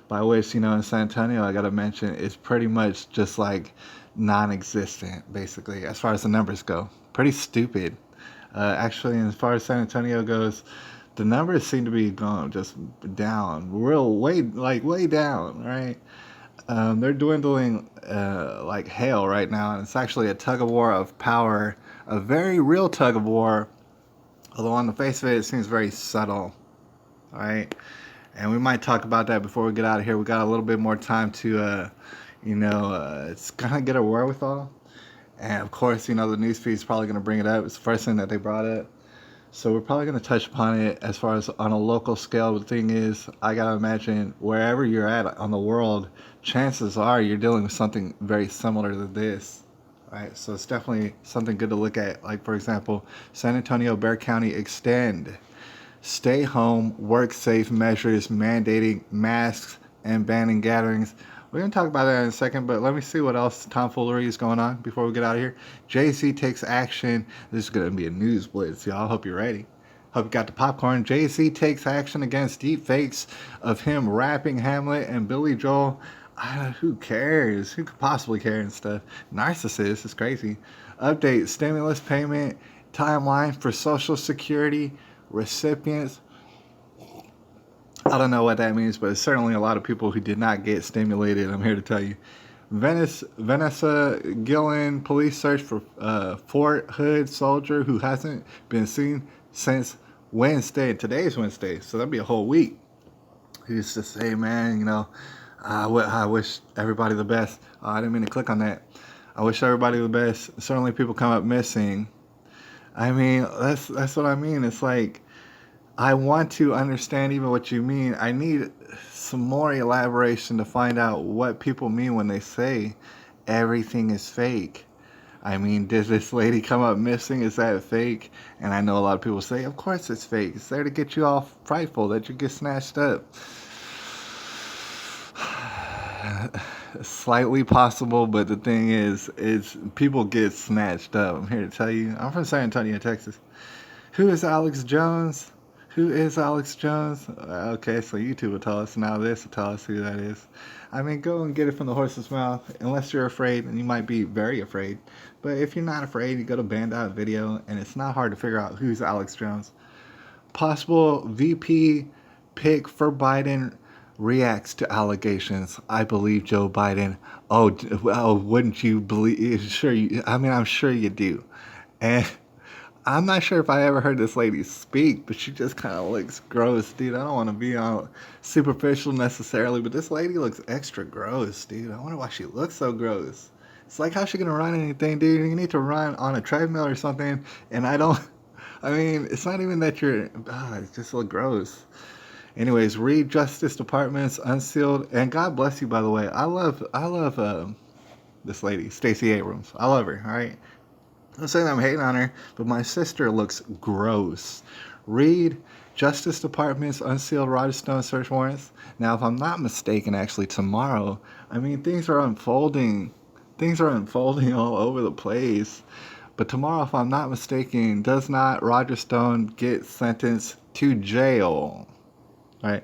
which, you know, in San Antonio, I got to mention, is pretty much just like non-existent, basically, as far as the numbers go. Pretty stupid. Actually, as far as San Antonio goes, the numbers seem to be going just down, way down, right? They're dwindling like hell right now, and it's actually a tug of war of power, a very real tug of war, although on the face of it, it seems very subtle, right? And we might talk about that before we get out of here. We got a little bit more time to, it's gonna get a wherewithal, and of course, you know, the newsfeed is probably gonna bring it up. It's the first thing that they brought up. So we're probably going to touch upon it as far as on a local scale. The thing is, I got to imagine wherever you're at on the world, chances are you're dealing with something very similar to this, right? So it's definitely something good to look at. Like, for example, San Antonio, Bexar County extend stay home, work safe measures, mandating masks and banning gatherings. We're going to talk about that in a second, but let me see what else tomfoolery is going on before we get out of here. Jay-Z takes action. This is going to be a news blitz, y'all. I hope you're ready. Hope you got the popcorn. Jay-Z takes action against deep fakes of him rapping Hamlet and Billy Joel. Who cares? Who could possibly care and stuff? Narcissist is crazy. Update, stimulus payment timeline for Social Security recipients. I don't know what that means, but it's certainly a lot of people who did not get stimulated, I'm here to tell you. Vanessa Gillen, police search for Fort Hood soldier who hasn't been seen since Wednesday. Today's Wednesday, so that'd be a whole week. He used to say, man, I wish everybody the best. Oh, I didn't mean to click on that. I wish everybody the best. Certainly people come up missing. I mean, that's what I mean. It's like, I want to understand even what you mean. I need some more elaboration to find out what people mean when they say everything is fake. I mean, did this lady come up missing? Is that fake? And I know a lot of people say, of course it's fake. It's there to get you all frightful, that you get snatched up. Slightly possible, but the thing is people get snatched up. I'm here to tell you. I'm from San Antonio, Texas. Who is Alex Jones? Who is Alex Jones? Okay, so YouTube will tell us. Now this will tell us who that is. I mean, go and get it from the horse's mouth. Unless you're afraid, and you might be very afraid. But if you're not afraid, you go to Band.video, and it's not hard to figure out who's Alex Jones. Possible VP pick for Biden reacts to allegations. I believe Joe Biden. Oh, well, wouldn't you believe? Sure, I'm sure you do. And I'm not sure if I ever heard this lady speak, but she just kind of looks gross, dude. I don't want to be on superficial necessarily, but this lady looks extra gross, dude. I wonder why she looks so gross. It's like, how's she gonna run anything, dude? You need to run on a treadmill or something. And I mean, it's not even that you're. It just look gross. Anyways, read Justice Department's unsealed, and God bless you, by the way. I love this lady, Stacey Abrams. I love her. All right. I'm not saying I'm hating on her, but my sister looks gross. Read Justice Department's unsealed Roger Stone search warrants. Now, if I'm not mistaken, actually tomorrow, I mean, things are unfolding. Things are unfolding all over the place. But tomorrow, if I'm not mistaken, does not Roger Stone get sentenced to jail? Right?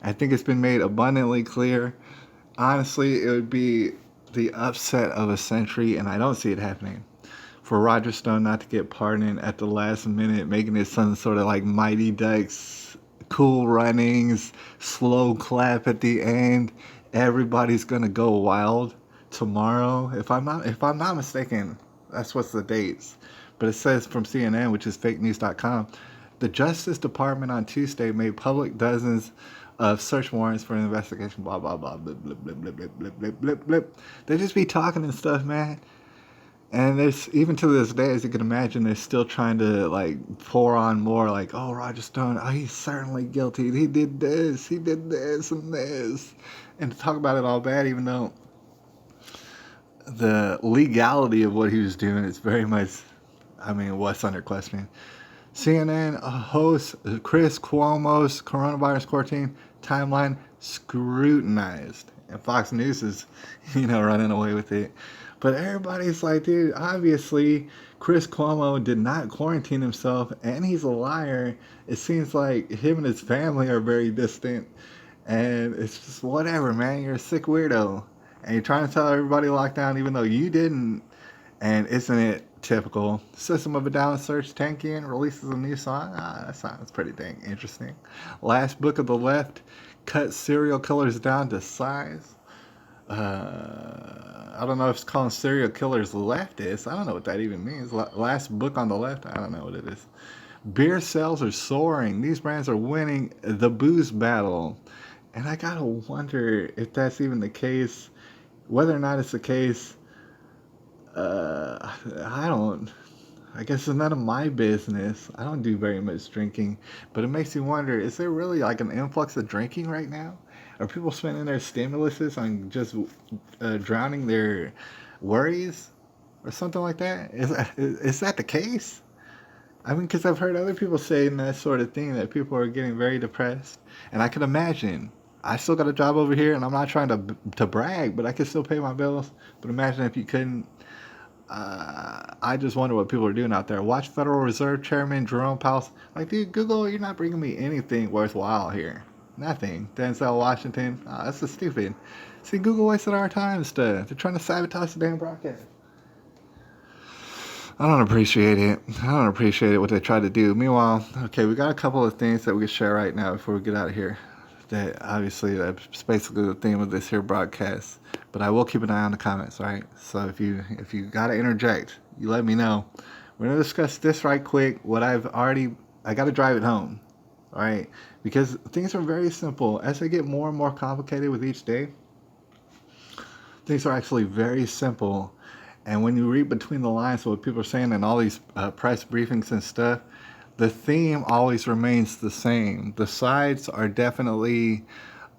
I think it's been made abundantly clear. Honestly, it would be the upset of a century, and I don't see it happening, for Roger Stone not to get pardoned at the last minute, making it some sort of like Mighty Ducks, cool runnings, slow clap at the end. Everybody's gonna go wild tomorrow. If I'm not mistaken, that's what's the dates. But it says from CNN, which is fakenews.com, the Justice Department on Tuesday made public dozens of search warrants for an investigation. Blah blah blah blah blah blah blah blah blah blah blah blah. They just be talking and stuff, man. And there's, even to this day, as you can imagine, they're still trying to like pour on more, like, oh, Roger Stone, oh, he's certainly guilty. He did this, and this, and to talk about it all bad, even though the legality of what he was doing is very much, I mean, what's under question. CNN host Chris Cuomo's coronavirus quarantine timeline scrutinized, and Fox News is, running away with it. But everybody's like, dude, obviously Chris Cuomo did not quarantine himself, and he's a liar. It seems like him and his family are very distant, and it's just whatever, man. You're a sick weirdo, and you're trying to tell everybody lockdown even though you didn't. And isn't it typical? System of a Down search Tankian releases a new song. That sounds pretty dang interesting. Last Book of the Left cuts serial killers down to size. I don't know if it's calling serial killers leftists. I don't know what that even means. Last Book on the Left. I don't know what it is. Beer sales are soaring. These brands are winning the booze battle. And I gotta wonder if that's even the case. Whether or not it's the case, I guess it's none of my business. I don't do very much drinking, but it makes me wonder, is there really like an influx of drinking right now? Are people spending their stimuluses on just drowning their worries or something like that? Is that the case? I mean, because I've heard other people saying that sort of thing, that people are getting very depressed. And I can imagine, I still got a job over here, and I'm not trying to brag, but I can still pay my bills. But imagine if you couldn't. I just wonder what people are doing out there. Watch Federal Reserve Chairman Jerome Powell. Like, dude, Google, you're not bringing me anything worthwhile here. Nothing. Denzel Washington. That's just stupid. See, Google wasted our time to. They're trying to sabotage the damn broadcast. I don't appreciate it. I don't appreciate it what they try to do. Meanwhile, okay, we got a couple of things that we can share right now before we get out of here. that obviously that's basically the theme of this here broadcast. But I will keep an eye on the comments, all right? So if you gotta interject, you let me know. We're gonna discuss this right quick. I gotta drive it home, all right? Because things are very simple. As they get more and more complicated with each day, things are actually very simple. And when you read between the lines what people are saying in all these press briefings and stuff, the theme always remains the same. The sides are definitely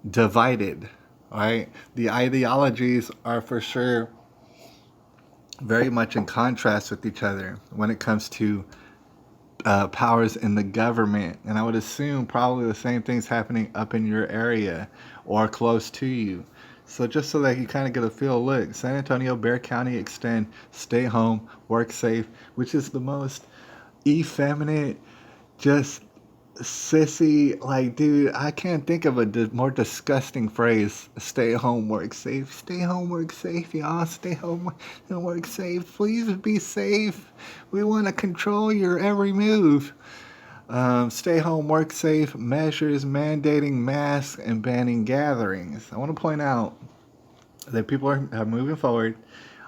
divided, right? The ideologies are for sure very much in contrast with each other when it comes to powers in the government. And I would assume probably the same things happening up in your area or close to you. So just so that you kind of get a feel, look, San Antonio, Bexar County extend, stay home, work safe, which is the most effeminate, just sissy, like, dude, I can't think of a more disgusting phrase. Stay home, work safe. Stay home, work safe, y'all. Stay home and work safe. Please be safe. We want to control your every move. Stay home, work safe, measures mandating masks and banning gatherings. I want to point out that people are moving forward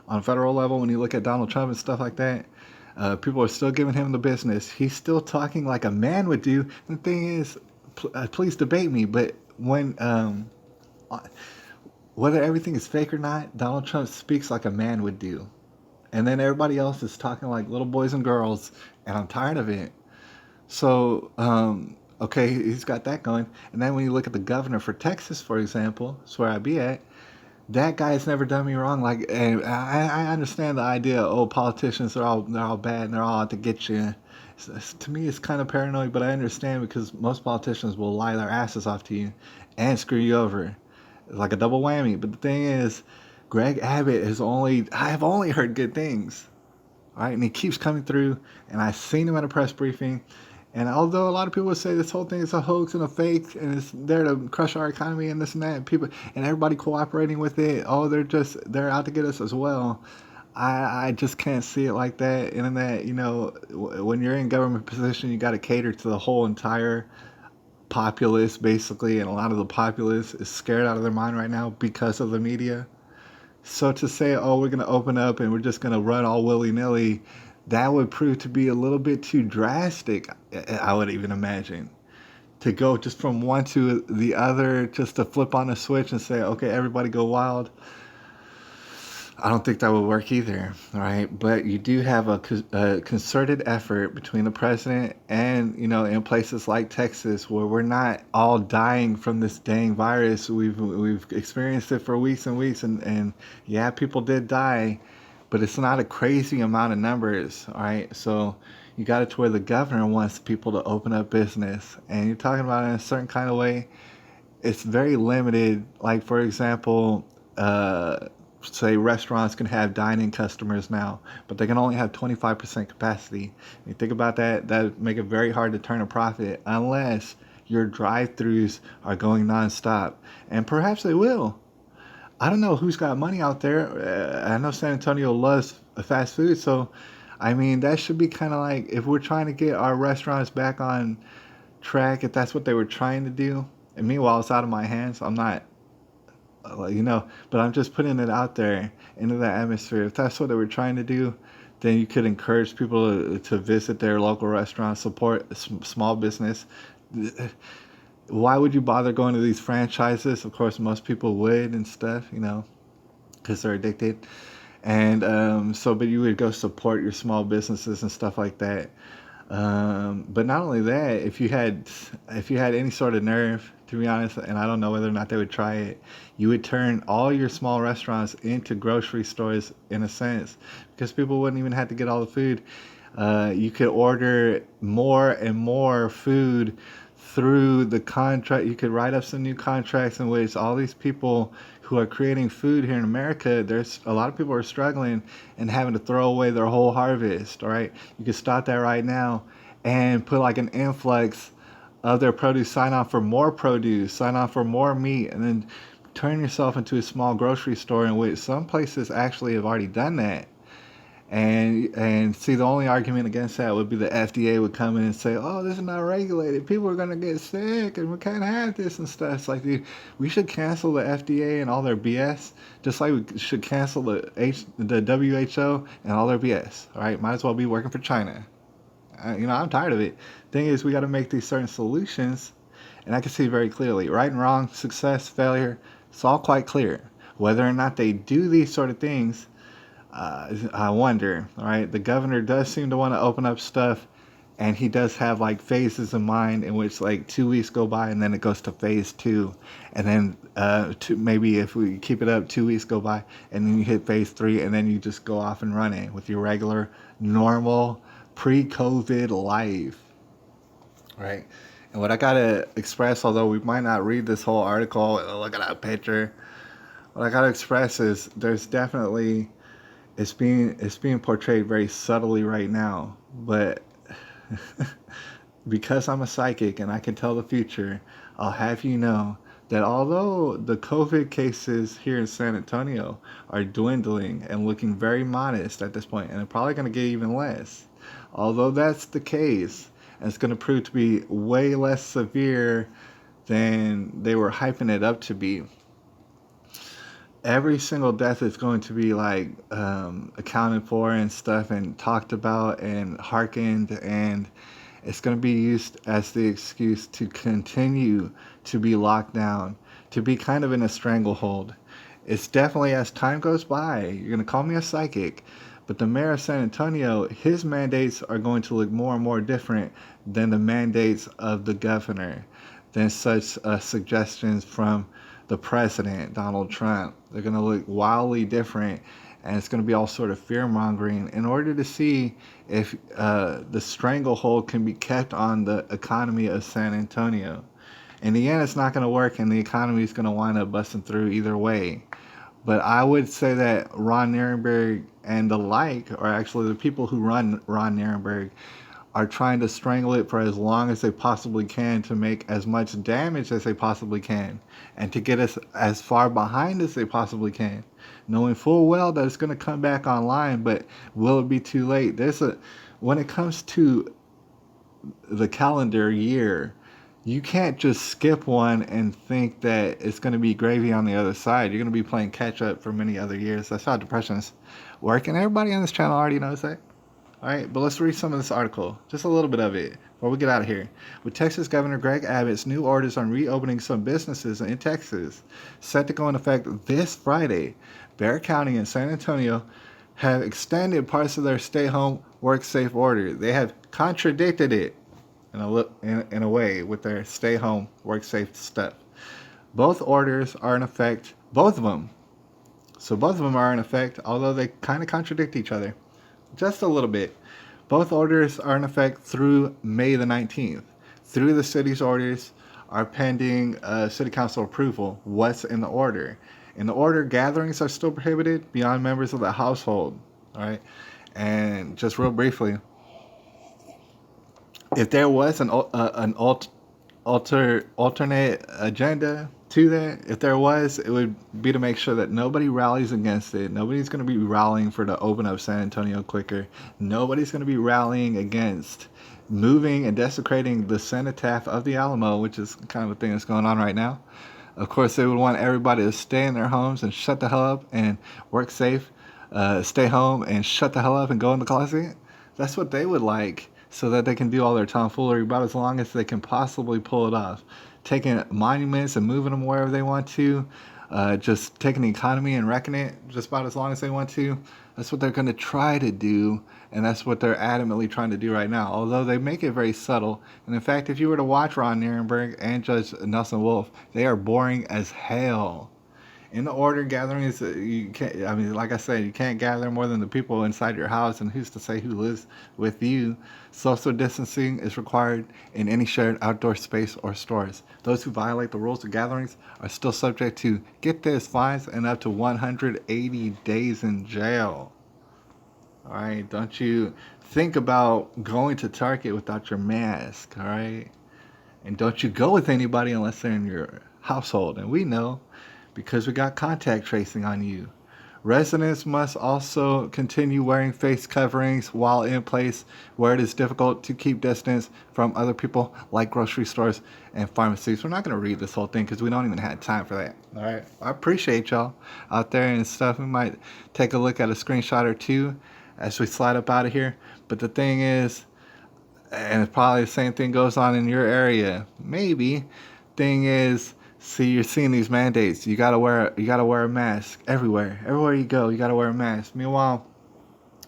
on a federal level. When you look at Donald Trump and stuff like that, people are still giving him the business. He's still talking like a man would do. And the thing is, please debate me, but when whether everything is fake or not, Donald Trump speaks like a man would do. And then everybody else is talking like little boys and girls, and I'm tired of it. So, okay, he's got that going. And then when you look at the governor for Texas, for example, that's where I be at, that guy has never done me wrong. Like, and I understand the idea. Oh, politicians they're all bad and they're all out to get you. To me, it's kind of paranoid, but I understand because most politicians will lie their asses off to you and screw you over. It's like a double whammy. But the thing is, Greg Abbott I have only heard good things. All right, and he keeps coming through, and I've seen him at a press briefing. And although a lot of people would say this whole thing is a hoax and a fake, and it's there to crush our economy and this and that, and people and everybody cooperating with it, oh, they're out to get us as well. I just can't see it like that. And in that, when you're in government position, you got to cater to the whole entire populace, basically, and a lot of the populace is scared out of their mind right now because of the media. So to say, oh, we're going to open up and we're just going to run all willy-nilly, that would prove to be a little bit too drastic, I would even imagine. To go just from one to the other, just to flip on a switch and say, okay, everybody go wild. I don't think that would work either, right? But you do have a concerted effort between the president and, in places like Texas where we're not all dying from this dang virus. We've experienced it for weeks and weeks, and yeah, people did die, but it's not a crazy amount of numbers, all right? So you got it to where the governor wants people to open up business, and you're talking about it in a certain kind of way. It's very limited. Like, for example, say restaurants can have dine-in customers now, but they can only have 25% capacity. When you think about that, that would make it very hard to turn a profit unless your drive-thrus are going nonstop. And perhaps they will. I don't know who's got money out there. I know San Antonio loves fast food, so I mean that should be kind of like if we're trying to get our restaurants back on track, if that's what they were trying to do. And meanwhile, it's out of my hands. I'm not but I'm just putting it out there into the atmosphere. If that's what they were trying to do, then you could encourage people to visit their local restaurants, support small business. Why would you bother going to these franchises? Of course, most people would and stuff, because they're addicted. And but you would go support your small businesses and stuff like that. But not only that, if you had any sort of nerve, to be honest, and I don't know whether or not they would try it, you would turn all your small restaurants into grocery stores in a sense, because people wouldn't even have to get all the food. You could order more and more food through the contract. You could write up some new contracts in which all these people who are creating food here in America, there's a lot of people are struggling and having to throw away their whole harvest. All right, you can start that right now and put like an influx of their produce, sign on for more produce, sign on for more meat, and then turn yourself into a small grocery store in which some places actually have already done that. And see, the only argument against that would be the FDA would come in and say, "Oh, this is not regulated. People are gonna get sick, and we can't have this and stuff." It's like, dude, we should cancel the FDA and all their BS, just like we should cancel the WHO and all their BS. All right, might as well be working for China. I'm tired of it. Thing is, we got to make these certain solutions, and I can see very clearly right and wrong, success, failure. It's all quite clear. Whether or not they do these sort of things, I wonder. All right, the governor does seem to want to open up stuff, and he does have like phases in mind in which like 2 weeks go by, and then it goes to phase two, and then maybe if we keep it up, 2 weeks go by, and then you hit phase three, and then you just go off and running with your regular, normal, pre-COVID life. Right. And what I gotta express, although we might not read this whole article, look at that picture. What I gotta express is there's definitely it's being portrayed very subtly right now, but because I'm a psychic and I can tell the future, I'll have you know that although the COVID cases here in San Antonio are dwindling and looking very modest at this point, and they're probably going to get even less, although that's the case, and it's going to prove to be way less severe than they were hyping it up to be, every single death is going to be like accounted for and stuff and talked about and hearkened, and it's going to be used as the excuse to continue to be locked down, to be kind of in a stranglehold. It's definitely, as time goes by, you're going to call me a psychic, but the mayor of San Antonio, his mandates are going to look more and more different than the mandates of the governor, than such suggestions from the president, Donald Trump. They're going to look wildly different, and it's going to be all sort of fear mongering in order to see if the stranglehold can be kept on the economy of San Antonio. In the end, it's not going to work, and the economy is going to wind up busting through either way. But I would say that Ron Nirenberg and the like, or actually the people who run Ron Nirenberg, are trying to strangle it for as long as they possibly can to make as much damage as they possibly can and to get us as far behind as they possibly can, knowing full well that it's going to come back online, but will it be too late? When it comes to the calendar year, you can't just skip one and think that it's going to be gravy on the other side. You're going to be playing catch up for many other years. That's how depressions work, and everybody on this channel already knows that. All right, but let's read some of this article, just a little bit of it, before we get out of here. With Texas Governor Greg Abbott's new orders on reopening some businesses in Texas set to go into effect this Friday, Bexar County and San Antonio have extended parts of their stay-home, work-safe order. They have contradicted it in a way with their stay-home, work-safe stuff. Both orders are in effect, both of them. So both of them are in effect, although they kind of contradict each other. Just a little bit. Both orders are in effect through May the 19th. Through the city's orders are pending city council approval. What's in the order? In the order, gatherings are still prohibited beyond members of the household. All right. And just real briefly, if there was an alternate agenda to that, if there was, it would be to make sure that nobody rallies against it. Nobody's going to be rallying for the open up San Antonio quicker. Nobody's going to be rallying against moving and desecrating the cenotaph of the Alamo, which is kind of a thing that's going on right now. Of course, they would want everybody to stay in their homes and shut the hell up and work safe, stay home and shut the hell up and go in the closet. That's what they would like, so that they can do all their tomfoolery about as long as they can possibly pull it off. Taking monuments and moving them wherever they want to, just taking the economy and wrecking it just about as long as they want to. That's what they're going to try to do, and that's what they're adamantly trying to do right now, although they make it very subtle. And in fact, if you were to watch Ron Nirenberg and Judge Nelson Wolff, they are boring as hell. In the order, gatherings, you can't, I mean, like I said, you can't gather more than the people inside your house, and who's to say who lives with you. Social distancing is required in any shared outdoor space or stores. Those who violate the rules of gatherings are still subject to, get this, fines and up to 180 days in jail. All right, don't you think about going to Target without your mask, all right? And don't you go with anybody unless they're in your household. And we know, because we got contact tracing on you. Residents must also continue wearing face coverings while in place where it is difficult to keep distance from other people, like grocery stores and pharmacies. We're not going to read this whole thing because we don't even have time for that. All right. I appreciate y'all out there and stuff. We might take a look at a screenshot or two as we slide up out of here. But the thing is, and it's probably the same thing goes on in your area. Maybe. Thing is, see, you're seeing these mandates. You gotta wear a mask everywhere. Everywhere you go, you gotta wear a mask. Meanwhile,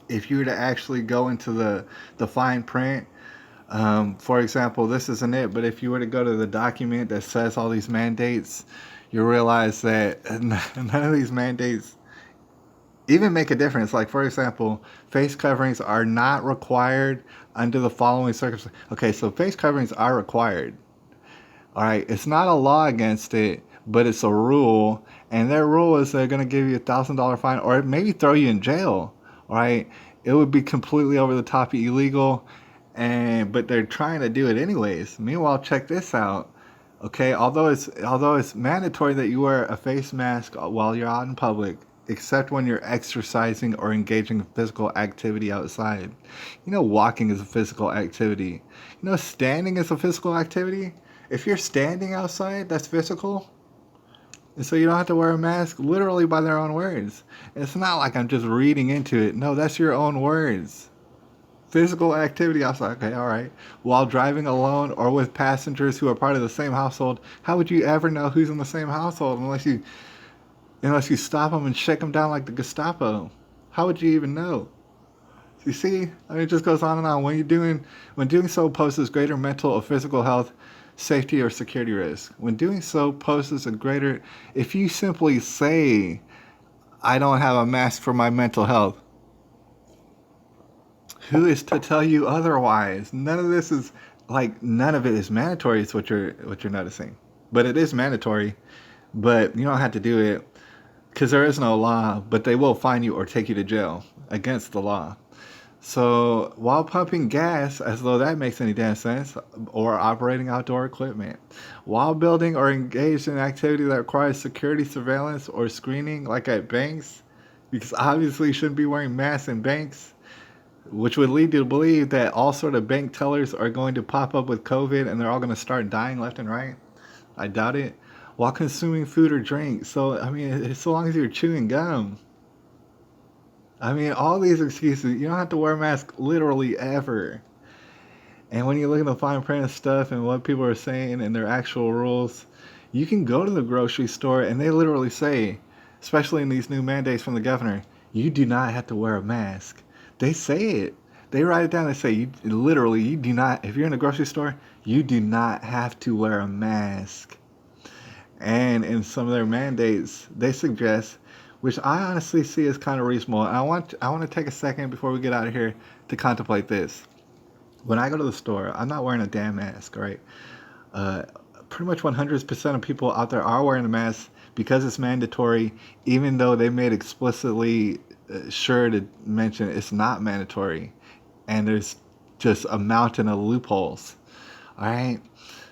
if you were to actually go into the fine print, for example, this isn't it, but if you were to go to the document that says all these mandates, you realize that none of these mandates even make a difference. Like, for example, face coverings are not required under the following circumstances. Okay, so face coverings are required. All right, it's not a law against it, but it's a rule, and their rule is they're going to give you $1,000 fine or maybe throw you in jail. All right, it would be completely over the top illegal, but they're trying to do it anyways. Meanwhile, check this out. Okay, although it's mandatory that you wear a face mask while you're out in public, except when you're exercising or engaging in physical activity outside. You know, walking is a physical activity. You know, standing is a physical activity. If you're standing outside, that's physical. And so you don't have to wear a mask, literally by their own words. It's not like I'm just reading into it. No, that's your own words. Physical activity outside. Okay, all right. While driving alone or with passengers who are part of the same household, how would you ever know who's in the same household unless you stop them and shake them down like the Gestapo? How would you even know? You see, I mean, it just goes on and on. When doing so poses greater mental or physical health, safety, or security risk. When doing so poses a greater, if you simply say, I don't have a mask for my mental health, who is to tell you otherwise? None of it is mandatory. Is what you're noticing, but it is mandatory. But you don't have to do it because there is no law. But they will fine you or take you to jail against the law. So while pumping gas, as though that makes any damn sense, or operating outdoor equipment, while building or engaged in activity that requires security surveillance or screening, like at banks, because obviously you shouldn't be wearing masks in banks, which would lead you to believe that all sort of bank tellers are going to pop up with COVID and they're all going to start dying left and right. I doubt it. While consuming food or drink. So, I mean, so long as you're chewing gum. I mean, all these excuses, you don't have to wear a mask literally ever. And when you look at the fine print of stuff and what people are saying and their actual rules, you can go to the grocery store and they literally say, especially in these new mandates from the governor, you do not have to wear a mask. They say it. They write it down and say, you do not, if you're in a grocery store, you do not have to wear a mask. And in some of their mandates, they suggest, which I honestly see as kind of reasonable. And I want to take a second before we get out of here to contemplate this. When I go to the store, I'm not wearing a damn mask, right? Pretty much 100% of people out there are wearing a mask because it's mandatory, even though they made explicitly sure to mention it's not mandatory. And there's just a mountain of loopholes, all right?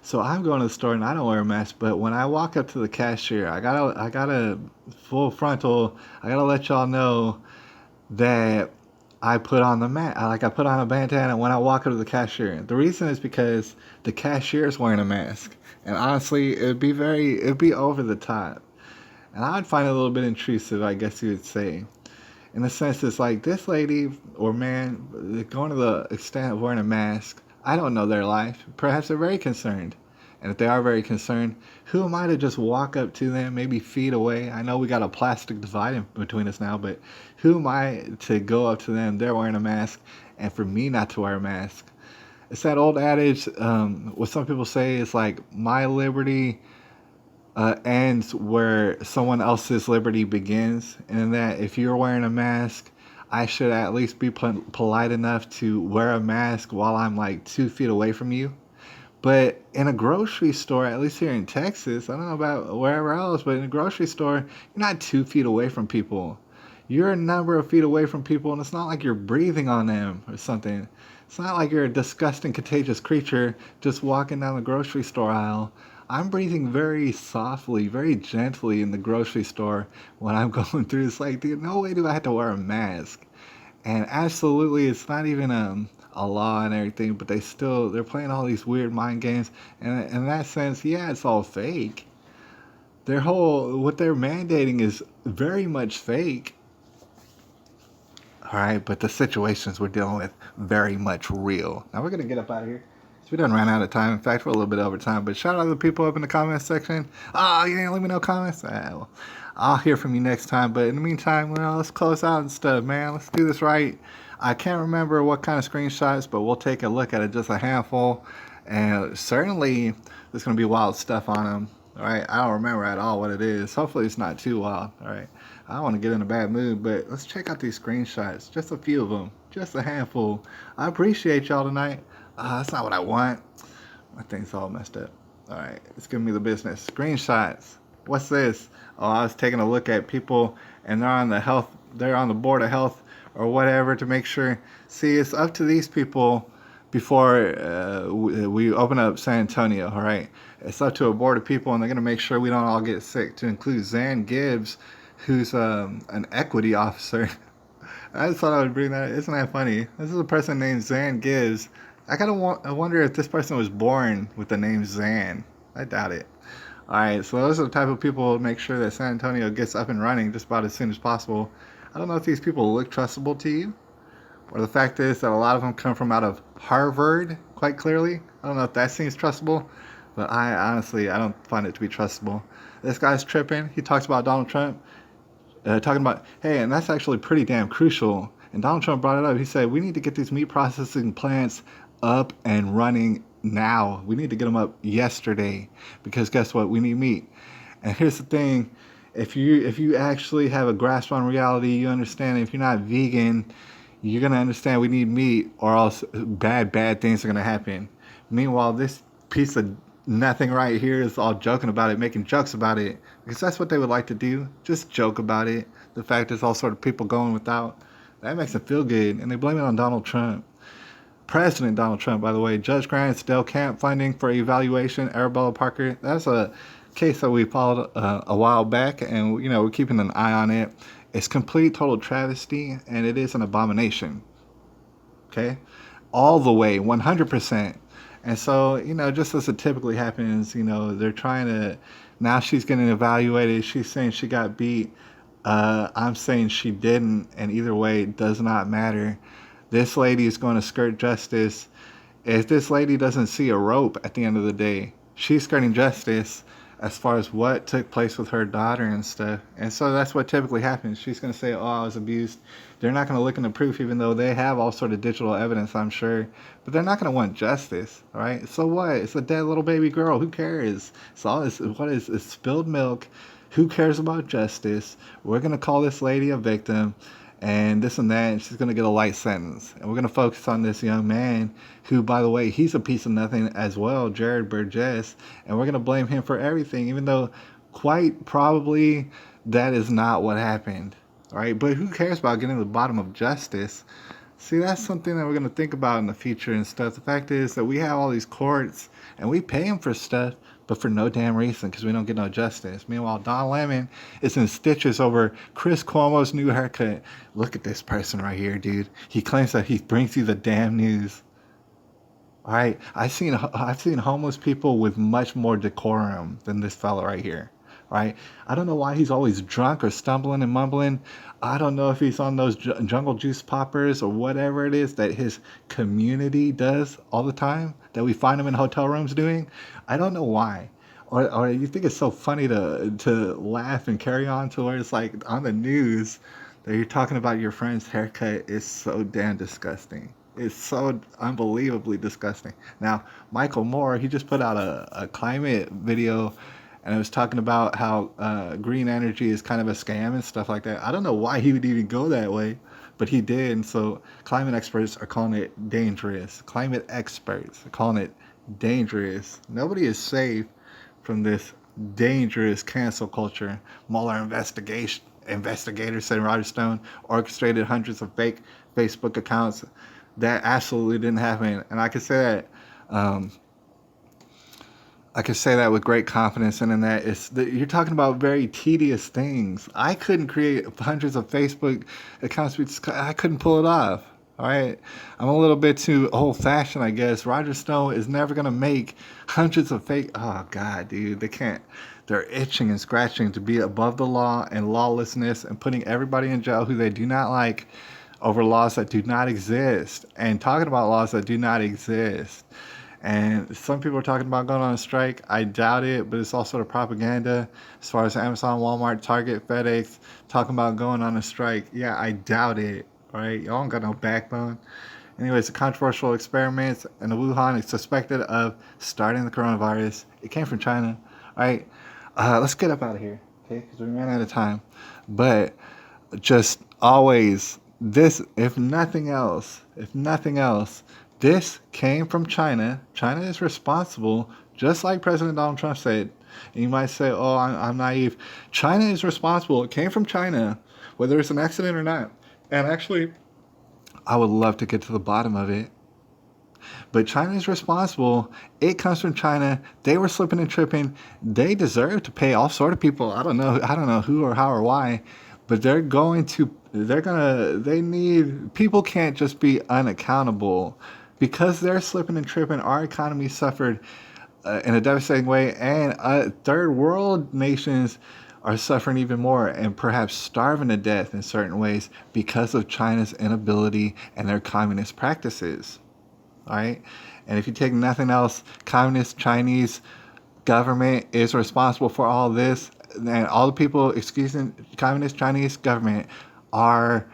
So I'm going to the store and I don't wear a mask, but when I walk up to the cashier, I gotta full frontal. I gotta let y'all know that I put on the mask. I put on a bandana when I walk up to the cashier. The reason is because the cashier is wearing a mask, and honestly, it'd be over the top, and I would find it a little bit intrusive, I guess you would say. In the sense, it's like this lady or man going to the extent of wearing a mask. I don't know their life. Perhaps they're very concerned. And if they are very concerned, who am I to just walk up to them, maybe feet away? I know we got a plastic divide in between us now, but who am I to go up to them? They're wearing a mask, and for me not to wear a mask. It's that old adage, what some people say is like, my liberty ends where someone else's liberty begins. And that if you're wearing a mask, I should at least be polite enough to wear a mask while I'm like 2 feet away from you. But in a grocery store, at least here in Texas, I don't know about wherever else, but in a grocery store, you're not 2 feet away from people. You're a number of feet away from people, and it's not like you're breathing on them or something. It's not like you're a disgusting, contagious creature just walking down the grocery store aisle. I'm breathing very softly, very gently in the grocery store when I'm going through. It's like, dude, no way do I have to wear a mask. And absolutely, it's not even a law and everything, but they're playing all these weird mind games. And in that sense, yeah, it's all fake. What they're mandating is very much fake. All right, but the situations we're dealing with very much real. Now we're gonna get up out of here. We done ran out of time. In fact, we're a little bit over time. But shout out to the people up in the comments section. Oh, you didn't leave me no comments. Well, I'll hear from you next time. But in the meantime, well, let's close out and stuff, man. Let's do this right. I can't remember what kind of screenshots, but we'll take a look at it, just a handful. And certainly, there's gonna be wild stuff on them. All right, I don't remember at all what it is. Hopefully, it's not too wild. All right, I don't want to get in a bad mood, but let's check out these screenshots. Just a few of them, just a handful. I appreciate y'all tonight. That's not what I want. My thing's all messed up. All right, it's giving me the business. Screenshots. What's this? Oh, I was taking a look at people, and they're on the board of health or whatever to make sure. See, it's up to these people before we open up San Antonio. All right, it's up to a board of people, and they're gonna make sure we don't all get sick. To include Zan Gibbs, who's an equity officer. I just thought I would bring that. Isn't that funny? This is a person named Zan Gibbs. I wonder if this person was born with the name Zan. I doubt it. All right, so those are the type of people who make sure that San Antonio gets up and running just about as soon as possible. I don't know if these people look trustable to you, or the fact is that a lot of them come from out of Harvard, quite clearly. I don't know if that seems trustable, but I don't find it to be trustable. This guy's tripping. He talks about Donald Trump, talking about, hey, and that's actually pretty damn crucial. And Donald Trump brought it up. He said, we need to get these meat processing plants up and running now. We need to get them up yesterday because guess what? We need meat. And here's the thing. If you actually have a grasp on reality, you understand if you're not vegan, you're going to understand we need meat or else bad things are going to happen. Meanwhile, this piece of nothing right here is all joking about it, making jokes about it, because that's what they would like to do. Just joke about it. The fact there's all sort of people going without, that makes them feel good. And they blame it on Donald Trump. President Donald Trump, by the way. Judge grants Del Camp funding for evaluation. Arabella Parker. That's a case that we followed a while back, and we're keeping an eye on it. It's complete, total travesty, and it is an abomination. Okay, all the way, 100%. And so, just as it typically happens, they're trying to. Now she's getting evaluated. She's saying she got beat. I'm saying she didn't, and either way, it does not matter. This lady is going to skirt justice. If this lady doesn't see a rope at the end of the day, she's skirting justice as far as what took place with her daughter and stuff. And so that's what typically happens. She's going to say, oh, I was abused. They're not going to look into proof, even though they have all sort of digital evidence, I'm sure. But they're not going to want justice, all right? So what? It's a dead little baby girl. Who cares? It's spilled milk. Who cares about justice? We're going to call this lady a victim. And this and that, and she's going to get a light sentence. And we're going to focus on this young man who, by the way, he's a piece of nothing as well, Jared Burgess. And we're going to blame him for everything, even though quite probably that is not what happened. All right, but who cares about getting to the bottom of justice? See, that's something that we're going to think about in the future and stuff. The fact is that we have all these courts, and we pay them for stuff, but for no damn reason, because we don't get no justice. Meanwhile, Don Lemon is in stitches over Chris Cuomo's new haircut. Look at this person right here, dude. He claims that he brings you the damn news. All right, I've seen homeless people with much more decorum than this fella right here. Right? I don't know why he's always drunk or stumbling and mumbling. I don't know if he's on those jungle juice poppers or whatever it is that his community does all the time, that we find him in hotel rooms doing. I don't know why. Or you think it's so funny to laugh and carry on to where it's like on the news that you're talking about your friend's haircut is so damn disgusting. It's so unbelievably disgusting. Now, Michael Moore, he just put out a climate video, and I was talking about how green energy is kind of a scam and stuff like that. I don't know why he would even go that way, but he did. And so climate experts are calling it dangerous. Climate experts are calling it dangerous. Nobody is safe from this dangerous cancel culture. Mueller investigators, said Roger Stone, orchestrated hundreds of fake Facebook accounts. That absolutely didn't happen. And I could say that I could say that with great confidence, and in that you're talking about very tedious things. I couldn't create hundreds of Facebook accounts because I couldn't pull it off. All right, I'm a little bit too old-fashioned, I guess. Roger Stone is never gonna make hundreds of fake. Oh God, dude, they can't. They're itching and scratching to be above the law and lawlessness and putting everybody in jail who they do not like over laws that do not exist and talking about laws that do not exist. And some people are talking about going on a strike. I doubt it, but it's all sort of propaganda. As far as Amazon, Walmart, Target, FedEx talking about going on a strike, yeah, I doubt it. Right? Y'all don't got no backbone. Anyways, a controversial experiment in Wuhan is suspected of starting the coronavirus. It came from China. All right, let's get up out of here, okay? Because we ran out of time. But just always this, if nothing else, this came from China. China is responsible, just like President Donald Trump said. And you might say, oh, I'm naive. China is responsible. It came from China, whether it's an accident or not. And actually, I would love to get to the bottom of it. But China is responsible. It comes from China. They were slipping and tripping. They deserve to pay all sort of people. I don't know who or how or why, but they need, people can't just be unaccountable because they're slipping and tripping. Our economy suffered in a devastating way, and third world nations are suffering even more and perhaps starving to death in certain ways because of China's inability and their communist practices. All right. And if you take nothing else, communist Chinese government is responsible for all this. And all the people excusing communist Chinese government are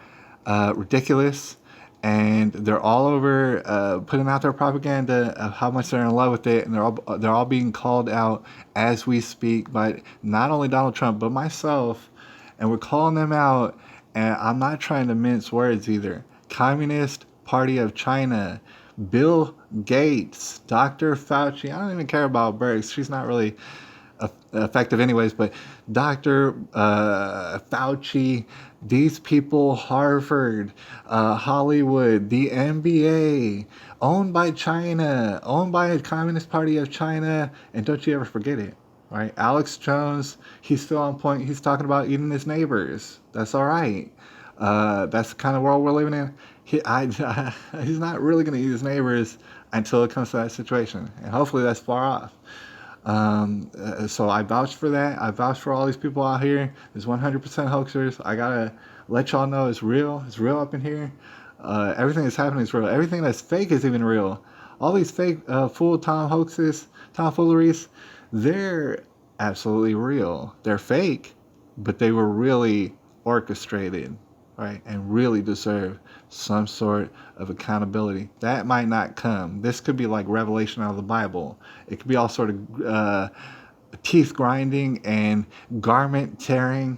ridiculous. And they're all over putting out their propaganda of how much they're in love with it. And they're all being called out as we speak by not only Donald Trump, but myself. And we're calling them out. And I'm not trying to mince words either. Communist Party of China, Bill Gates, Dr. Fauci. I don't even care about Birx. She's not really effective anyways, but Dr. Fauci, these people, Harvard, Hollywood, the NBA, owned by China, owned by the Communist Party of China, and don't you ever forget it. Right? Alex Jones, he's still on point. He's talking about eating his neighbors. That's all right. That's the kind of world we're living in. He's not really going to eat his neighbors until it comes to that situation. And hopefully that's far off. So I vouch for that. I vouch for all these people out here. There's 100% hoaxers. I got to let y'all know it's real. It's real up in here. Everything that's happening is real. Everything that's fake is even real. All these fake full-time hoaxes, tomfooleries, they're absolutely real. They're fake, but they were really orchestrated, right? And really deserve some sort of accountability. That might not come. This could be like revelation out of the Bible. It could be all sort of teeth grinding and garment tearing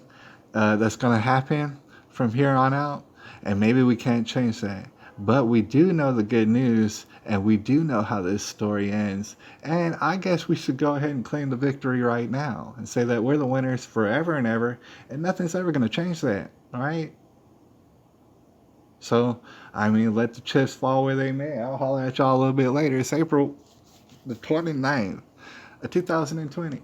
that's going to happen from here on out. And maybe we can't change that. But we do know the good news, and we do know how this story ends. And I guess we should go ahead and claim the victory right now and say that we're the winners forever and ever, and nothing's ever going to change that, all right? So, I mean, let the chips fall where they may. I'll holler at y'all a little bit later. It's April the 29th of 2020.